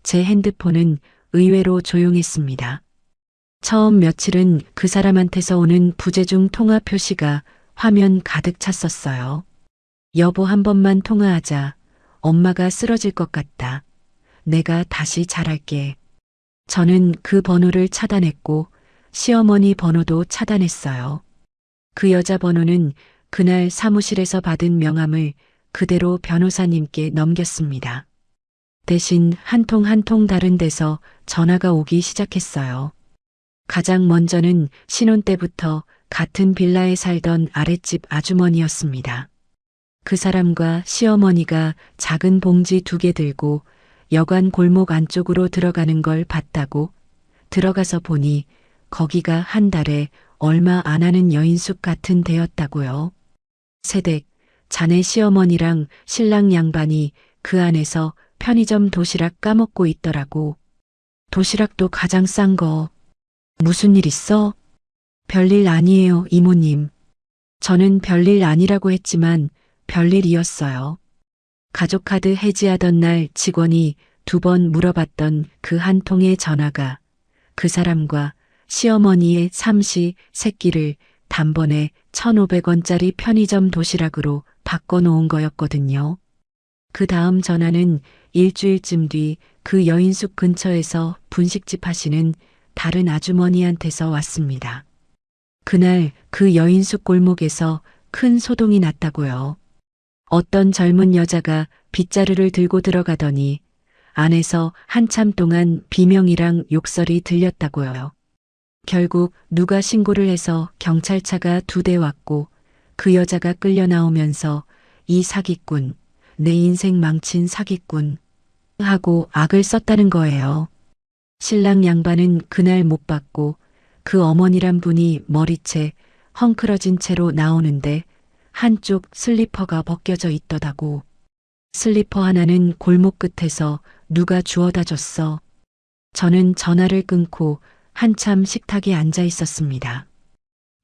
Speaker 1: 제 핸드폰은 의외로 조용했습니다. 처음 며칠은 그 사람한테서 오는 부재중 통화 표시가 화면 가득 찼었어요. 여보 한 번만 통화하자. 엄마가 쓰러질 것 같다. 내가 다시 잘할게. 저는 그 번호를 차단했고 시어머니 번호도 차단했어요. 그 여자 번호는 그날 사무실에서 받은 명함을 그대로 변호사님께 넘겼습니다. 대신 한 통 한 통 다른 데서 전화가 오기 시작했어요. 가장 먼저는 신혼 때부터 같은 빌라에 살던 아랫집 아주머니였습니다. 그 사람과 시어머니가 작은 봉지 2개 들고 여관 골목 안쪽으로 들어가는 걸 봤다고 들어가서 보니 거기가 한 달에 얼마 안 하는 여인숙 같은 데였다고요. 새댁, 자네 시어머니랑 신랑 양반이 그 안에서 편의점 도시락 까먹고 있더라고. 도시락도 가장 싼 거. 무슨 일 있어? 별일 아니에요, 이모님. 저는 별일 아니라고 했지만 별일이었어요. 가족카드 해지하던 날 직원이 2번 물어봤던 그 한 통의 전화가 그 사람과 시어머니의 삼시 세끼를 단번에 1,500원짜리 편의점 도시락으로 바꿔놓은 거였거든요. 그 다음 전화는 일주일쯤 뒤 그 여인숙 근처에서 분식집 하시는 다른 아주머니한테서 왔습니다. 그날 그 여인숙 골목에서 큰 소동이 났다고요. 어떤 젊은 여자가 빗자루를 들고 들어가더니 안에서 한참 동안 비명이랑 욕설이 들렸다고요. 결국 누가 신고를 해서 경찰차가 2대 왔고 그 여자가 끌려 나오면서 이 사기꾼, 내 인생 망친 사기꾼 하고 악을 썼다는 거예요. 신랑 양반은 그날 못 봤고 그 어머니란 분이 머리채 헝클어진 채로 나오는데 한쪽 슬리퍼가 벗겨져 있더다고. 슬리퍼 하나는 골목 끝에서 누가 주워다 줬어. 저는 전화를 끊고 한참 식탁에 앉아 있었습니다.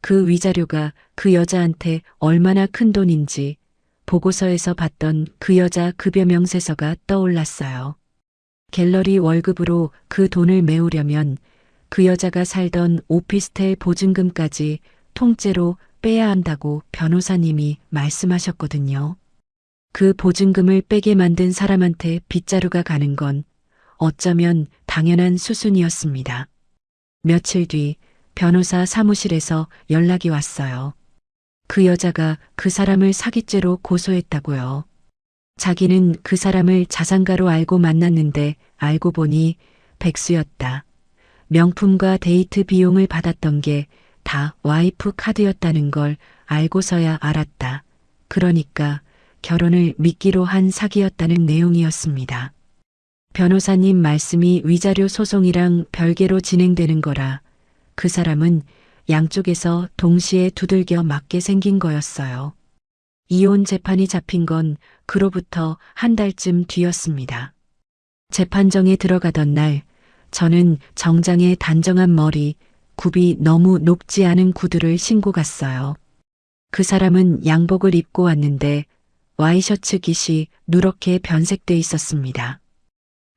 Speaker 1: 그 위자료가 그 여자한테 얼마나 큰 돈인지 보고서에서 봤던 그 여자 급여 명세서가 떠올랐어요. 갤러리 월급으로 그 돈을 메우려면 그 여자가 살던 오피스텔 보증금까지 통째로 빼야 한다고 변호사님이 말씀하셨거든요. 그 보증금을 빼게 만든 사람한테 빗자루가 가는 건 어쩌면 당연한 수순이었습니다. 며칠 뒤 변호사 사무실에서 연락이 왔어요. 그 여자가 그 사람을 사기죄로 고소했다고요. 자기는 그 사람을 자산가로 알고 만났는데 알고 보니 백수였다. 명품과 데이트 비용을 받았던 게 다 와이프 카드였다는 걸 알고서야 알았다. 그러니까 결혼을 미끼로 한 사기였다는 내용이었습니다. 변호사님 말씀이 위자료 소송이랑 별개로 진행되는 거라 그 사람은 양쪽에서 동시에 두들겨 맞게 생긴 거였어요. 이혼 재판이 잡힌 건 그로부터 한 달쯤 뒤였습니다. 재판정에 들어가던 날 저는 정장에 단정한 머리, 굽이 너무 높지 않은 구두를 신고 갔어요. 그 사람은 양복을 입고 왔는데 와이셔츠 깃이 누렇게 변색돼 있었습니다.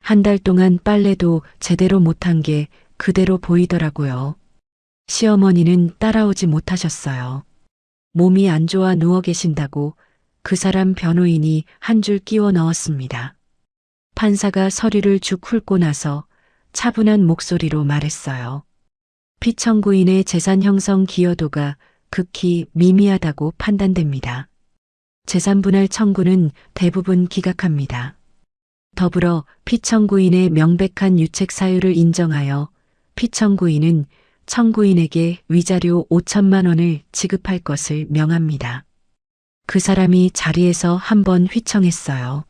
Speaker 1: 한 달 동안 빨래도 제대로 못한 게 그대로 보이더라고요. 시어머니는 따라오지 못하셨어요. 몸이 안 좋아 누워 계신다고 그 사람 변호인이 한 줄 끼워 넣었습니다. 판사가 서류를 쭉 훑고 나서 차분한 목소리로 말했어요. 피청구인의 재산 형성 기여도가 극히 미미하다고 판단됩니다. 재산분할 청구는 대부분 기각합니다. 더불어 피청구인의 명백한 유책 사유를 인정하여 피청구인은 청구인에게 위자료 5천만 원을 지급할 것을 명합니다. 그 사람이 자리에서 한 번 휘청했어요.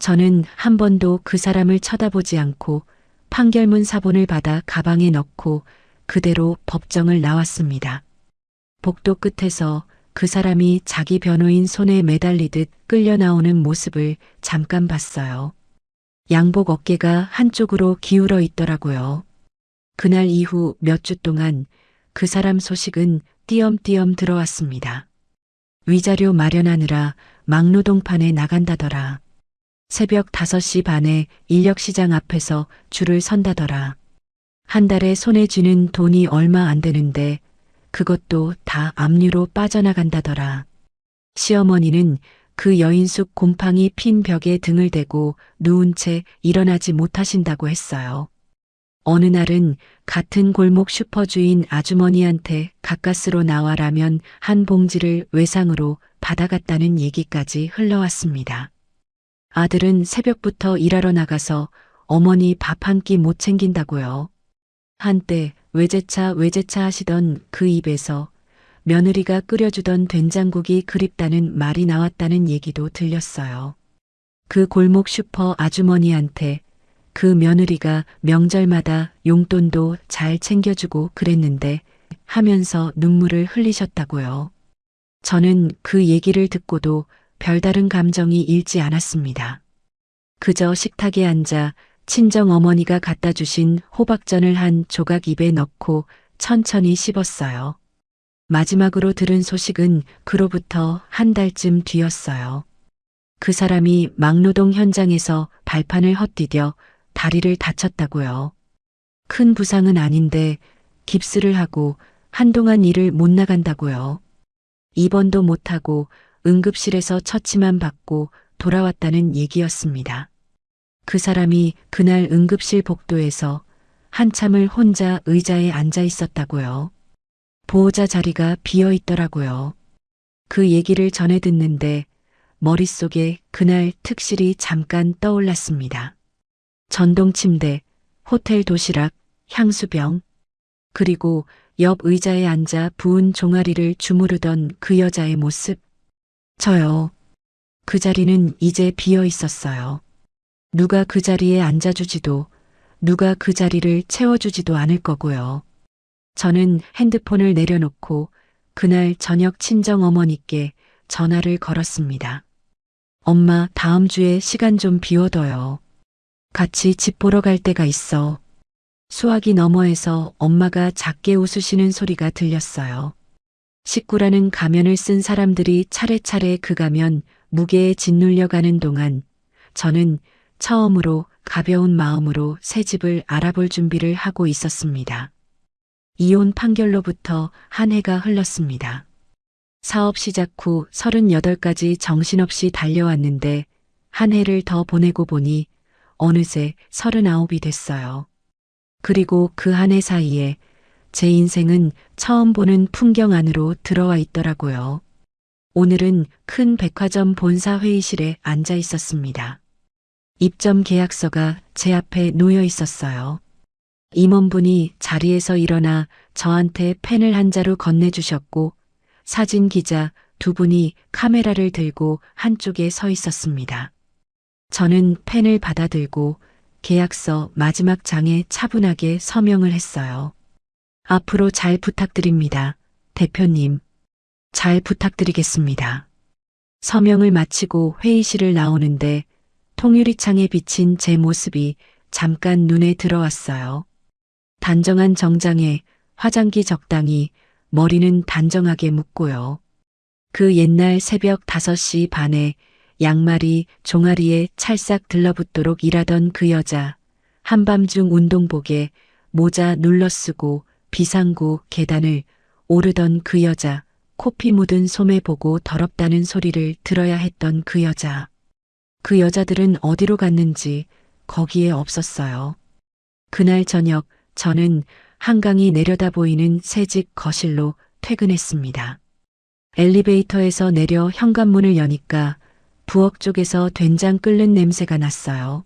Speaker 1: 저는 한 번도 그 사람을 쳐다보지 않고 판결문 사본을 받아 가방에 넣고 그대로 법정을 나왔습니다. 복도 끝에서 그 사람이 자기 변호인 손에 매달리듯 끌려 나오는 모습을 잠깐 봤어요. 양복 어깨가 한쪽으로 기울어 있더라고요. 그날 이후 몇 주 동안 그 사람 소식은 띄엄띄엄 들어왔습니다. 위자료 마련하느라 막노동판에 나간다더라. 새벽 5시 반에 인력시장 앞에서 줄을 선다더라. 한 달에 손에 쥐는 돈이 얼마 안 되는데 그것도 다 압류로 빠져나간다더라. 시어머니는 그 여인숙 곰팡이 핀 벽에 등을 대고 누운 채 일어나지 못하신다고 했어요. 어느 날은 같은 골목 슈퍼주인 아주머니한테 가까스로 나와 라면 한 봉지를 외상으로 받아갔다는 얘기까지 흘러왔습니다. 아들은 새벽부터 일하러 나가서 어머니 밥 한 끼 못 챙긴다고요. 한때 외제차 하시던 그 입에서 며느리가 끓여주던 된장국이 그립다는 말이 나왔다는 얘기도 들렸어요. 그 골목 슈퍼 아주머니한테 그 며느리가 명절마다 용돈도 잘 챙겨주고 그랬는데 하면서 눈물을 흘리셨다고요. 저는 그 얘기를 듣고도 별다른 감정이 일지 않았습니다. 그저 식탁에 앉아 친정 어머니가 갖다 주신 호박전을 한 조각 입에 넣고 천천히 씹었어요. 마지막으로 들은 소식은 그로부터 한 달쯤 뒤였어요. 그 사람이 막노동 현장에서 발판을 헛디뎌 다리를 다쳤다고요. 큰 부상은 아닌데 깁스를 하고 한동안 일을 못 나간다고요. 입원도 못하고 응급실에서 처치만 받고 돌아왔다는 얘기였습니다. 그 사람이 그날 응급실 복도에서 한참을 혼자 의자에 앉아 있었다고요. 보호자 자리가 비어 있더라고요. 그 얘기를 전해 듣는데 머릿속에 그날 특실이 잠깐 떠올랐습니다. 전동 침대, 호텔 도시락, 향수병, 그리고 옆 의자에 앉아 부은 종아리를 주무르던 그 여자의 모습. 저요. 그 자리는 이제 비어 있었어요. 누가 그 자리에 앉아주지도, 누가 그 자리를 채워주지도 않을 거고요. 저는 핸드폰을 내려놓고 그날 저녁 친정 어머니께 전화를 걸었습니다. 엄마, 다음 주에 시간 좀 비워둬요. 같이 집 보러 갈 데가 있어. 수화기 너머에서 엄마가 작게 웃으시는 소리가 들렸어요. 식구라는 가면을 쓴 사람들이 차례차례 그 가면 무게에 짓눌려 가는 동안 저는 처음으로 가벼운 마음으로 새 집을 알아볼 준비를 하고 있었습니다. 이혼 판결로부터 한 해가 흘렀습니다. 사업 시작 후 38까지 정신없이 달려왔는데 한 해를 더 보내고 보니 어느새 39이 됐어요. 그리고 그 한 해 사이에 제 인생은 처음 보는 풍경 안으로 들어와 있더라고요. 오늘은 큰 백화점 본사 회의실에 앉아 있었습니다. 입점 계약서가 제 앞에 놓여 있었어요. 임원분이 자리에서 일어나 저한테 펜을 한 자루 건네주셨고 사진 기자 두 분이 카메라를 들고 한쪽에 서 있었습니다. 저는 펜을 받아들고 계약서 마지막 장에 차분하게 서명을 했어요. 앞으로 잘 부탁드립니다. 대표님. 잘 부탁드리겠습니다. 서명을 마치고 회의실을 나오는데 통유리창에 비친 제 모습이 잠깐 눈에 들어왔어요. 단정한 정장에 화장기 적당히 머리는 단정하게 묶고요. 그 옛날 새벽 5시 반에 양말이 종아리에 찰싹 들러붙도록 일하던 그 여자, 한밤중 운동복에 모자 눌러쓰고 비상구 계단을 오르던 그 여자, 코피 묻은 소매 보고 더럽다는 소리를 들어야 했던 그 여자. 그 여자들은 어디로 갔는지 거기에 없었어요. 그날 저녁 저는 한강이 내려다 보이는 새집 거실로 퇴근했습니다. 엘리베이터에서 내려 현관문을 여니까 부엌 쪽에서 된장 끓는 냄새가 났어요.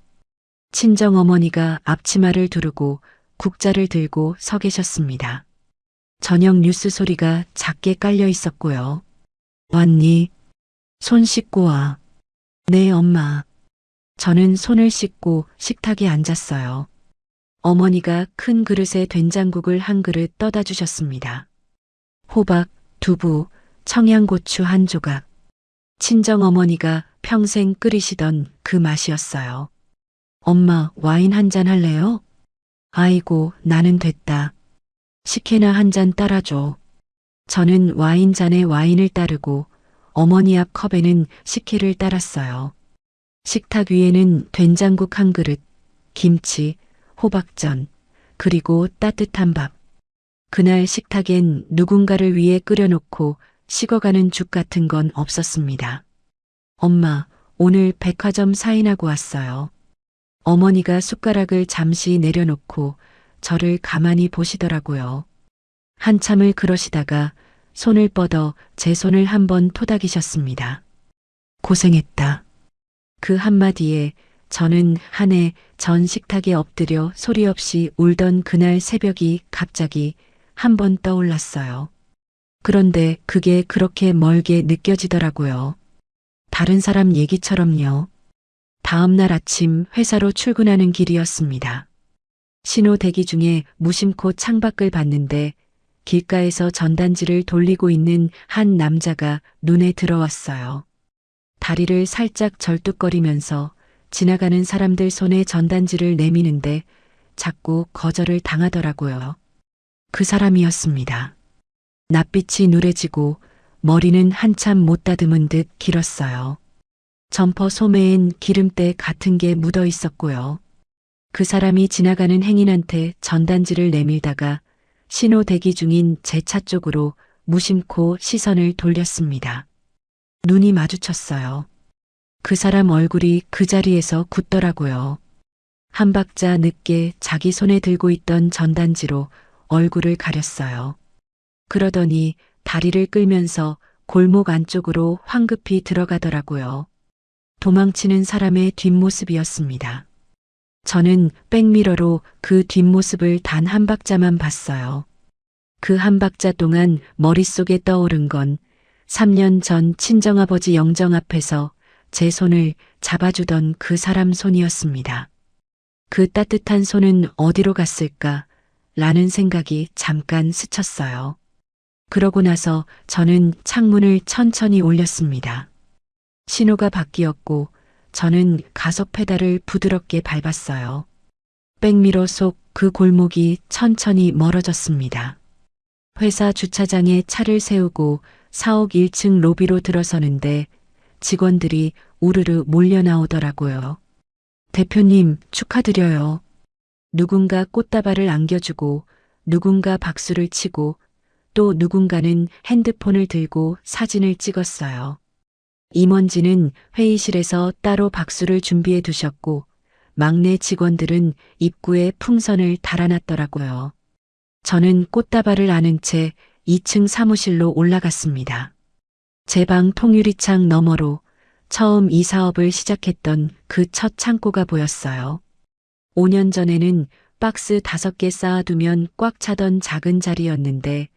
Speaker 1: 친정 어머니가 앞치마를 두르고 국자를 들고 서 계셨습니다. 저녁 뉴스 소리가 작게 깔려 있었고요. 왔니? 손 씻고 와. 네, 엄마. 저는 손을 씻고 식탁에 앉았어요. 어머니가 큰 그릇에 된장국을 한 그릇 떠다 주셨습니다. 호박, 두부, 청양고추 한 조각. 친정 어머니가 평생 끓이시던 그 맛이었어요. 엄마, 와인 한 잔 할래요? 아이고, 나는 됐다. 식혜나 한 잔 따라줘. 저는 와인잔에 와인을 따르고 어머니 앞 컵에는 식혜를 따랐어요. 식탁 위에는 된장국 한 그릇, 김치, 호박전, 그리고 따뜻한 밥. 그날 식탁엔 누군가를 위해 끓여놓고 식어가는 죽 같은 건 없었습니다. 엄마, 오늘 백화점 사인하고 왔어요. 어머니가 숟가락을 잠시 내려놓고 저를 가만히 보시더라고요. 한참을 그러시다가 손을 뻗어 제 손을 한번 토닥이셨습니다. 고생했다. 그 한마디에 저는 한 해 전 식탁에 엎드려 소리 없이 울던 그날 새벽이 갑자기 한 번 떠올랐어요. 그런데 그게 그렇게 멀게 느껴지더라고요. 다른 사람 얘기처럼요. 다음 날 아침 회사로 출근하는 길이었습니다. 신호 대기 중에 무심코 창밖을 봤는데 길가에서 전단지를 돌리고 있는 한 남자가 눈에 들어왔어요. 다리를 살짝 절뚝거리면서 지나가는 사람들 손에 전단지를 내미는데 자꾸 거절을 당하더라고요. 그 사람이었습니다. 낯빛이 누래지고 머리는 한참 못 다듬은 듯 길었어요. 점퍼 소매엔 기름때 같은 게 묻어 있었고요. 그 사람이 지나가는 행인한테 전단지를 내밀다가 신호 대기 중인 제 차 쪽으로 무심코 시선을 돌렸습니다. 눈이 마주쳤어요. 그 사람 얼굴이 그 자리에서 굳더라고요. 한 박자 늦게 자기 손에 들고 있던 전단지로 얼굴을 가렸어요. 그러더니 다리를 끌면서 골목 안쪽으로 황급히 들어가더라고요. 도망치는 사람의 뒷모습이었습니다. 저는 백미러로 그 뒷모습을 단 한 박자만 봤어요. 그 한 박자 동안 머릿속에 떠오른 건 3년 전 친정아버지 영정 앞에서 제 손을 잡아주던 그 사람 손이었습니다. 그 따뜻한 손은 어디로 갔을까? 라는 생각이 잠깐 스쳤어요. 그러고 나서 저는 창문을 천천히 올렸습니다. 신호가 바뀌었고 저는 가속 페달을 부드럽게 밟았어요. 백미러 속 그 골목이 천천히 멀어졌습니다. 회사 주차장에 차를 세우고 사옥 1층 로비로 들어서는데 직원들이 우르르 몰려 나오더라고요. 대표님, 축하드려요. 누군가 꽃다발을 안겨주고 누군가 박수를 치고 또 누군가는 핸드폰을 들고 사진을 찍었어요. 임원진은 회의실에서 따로 박수를 준비해 두셨고 막내 직원들은 입구에 풍선을 달아놨더라고요. 저는 꽃다발을 안은 채 2층 사무실로 올라갔습니다. 제 방 통유리창 너머로 처음 이 사업을 시작했던 그 첫 창고가 보였어요. 5년 전에는 박스 5개 쌓아두면 꽉 차던 작은 자리였는데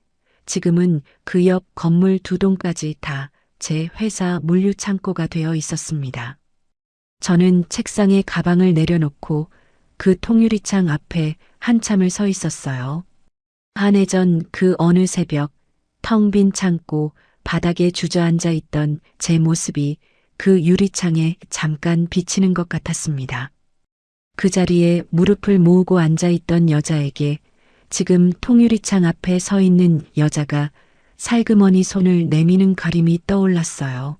Speaker 1: 지금은 그 옆 건물 2동까지 다 제 회사 물류 창고가 되어 있었습니다. 저는 책상에 가방을 내려놓고 그 통유리창 앞에 한참을 서 있었어요. 한 해 전 그 어느 새벽 텅 빈 창고 바닥에 주저앉아 있던 제 모습이 그 유리창에 잠깐 비치는 것 같았습니다. 그 자리에 무릎을 모으고 앉아 있던 여자에게 지금 통유리창 앞에 서 있는 여자가 살그머니 손을 내미는 그림이 떠올랐어요.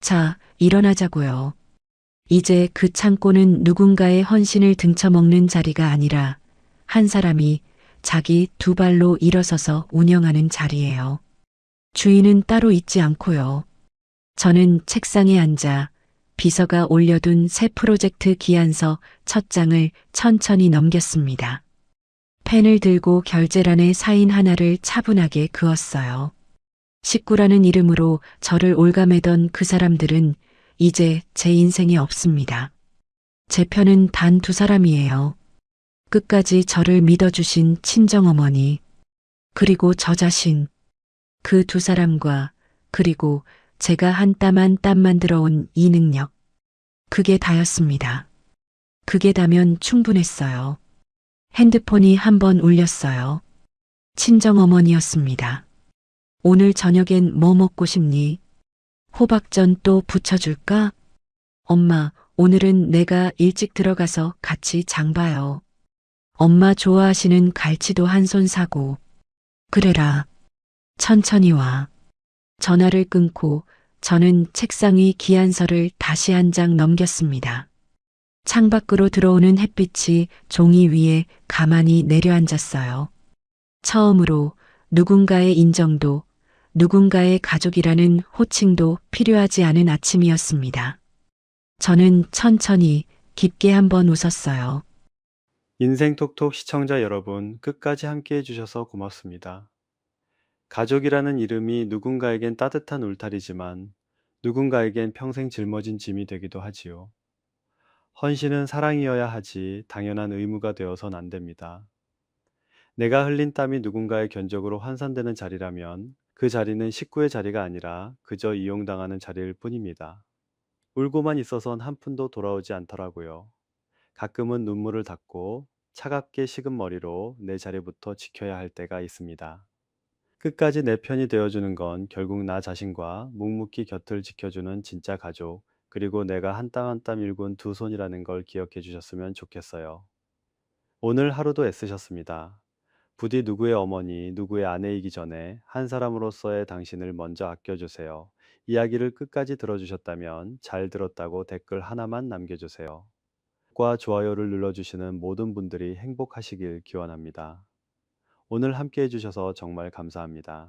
Speaker 1: 자, 일어나자고요. 이제 그 창고는 누군가의 헌신을 등쳐먹는 자리가 아니라 한 사람이 자기 2발로 일어서서 운영하는 자리예요. 주인은 따로 있지 않고요. 저는 책상에 앉아 비서가 올려둔 새 프로젝트 기한서 첫 장을 천천히 넘겼습니다. 펜을 들고 결제란에 사인 하나를 차분하게 그었어요. 식구라는 이름으로 저를 올가매던 그 사람들은 이제 제 인생에 없습니다. 제 편은 단 2사람이에요. 끝까지 저를 믿어주신 친정어머니, 그리고 저 자신, 그 2사람과 그리고 제가 한 땀 한 땀 만들어온 이 능력. 그게 다였습니다. 그게 다면 충분했어요. 핸드폰이 한 번 울렸어요. 친정어머니였습니다. 오늘 저녁엔 뭐 먹고 싶니? 호박전 또 부쳐줄까? 엄마, 오늘은 내가 일찍 들어가서 같이 장 봐요. 엄마 좋아하시는 갈치도 한 손 사고. 그래라. 천천히 와. 전화를 끊고 저는 책상 위 기한서를 다시 한 장 넘겼습니다. 창밖으로 들어오는 햇빛이 종이 위에 가만히 내려앉았어요. 처음으로 누군가의 인정도, 누군가의 가족이라는 호칭도 필요하지 않은 아침이었습니다. 저는 천천히 깊게 한번 웃었어요.
Speaker 2: 인생톡톡 시청자 여러분, 끝까지 함께 해주셔서 고맙습니다. 가족이라는 이름이 누군가에겐 따뜻한 울타리지만 누군가에겐 평생 짊어진 짐이 되기도 하지요. 헌신은 사랑이어야 하지 당연한 의무가 되어선 안 됩니다. 내가 흘린 땀이 누군가의 견적으로 환산되는 자리라면 그 자리는 식구의 자리가 아니라 그저 이용당하는 자리일 뿐입니다. 울고만 있어선 한 푼도 돌아오지 않더라고요. 가끔은 눈물을 닦고 차갑게 식은 머리로 내 자리부터 지켜야 할 때가 있습니다. 끝까지 내 편이 되어주는 건 결국 나 자신과 묵묵히 곁을 지켜주는 진짜 가족, 그리고 내가 한 땀 한 땀 일군 2손이라는 걸 기억해 주셨으면 좋겠어요. 오늘 하루도 애쓰셨습니다. 부디 누구의 어머니, 누구의 아내이기 전에 한 사람으로서의 당신을 먼저 아껴주세요. 이야기를 끝까지 들어주셨다면 잘 들었다고 댓글 하나만 남겨주세요. 과 좋아요를 눌러주시는 모든 분들이 행복하시길 기원합니다. 오늘 함께 해주셔서 정말 감사합니다.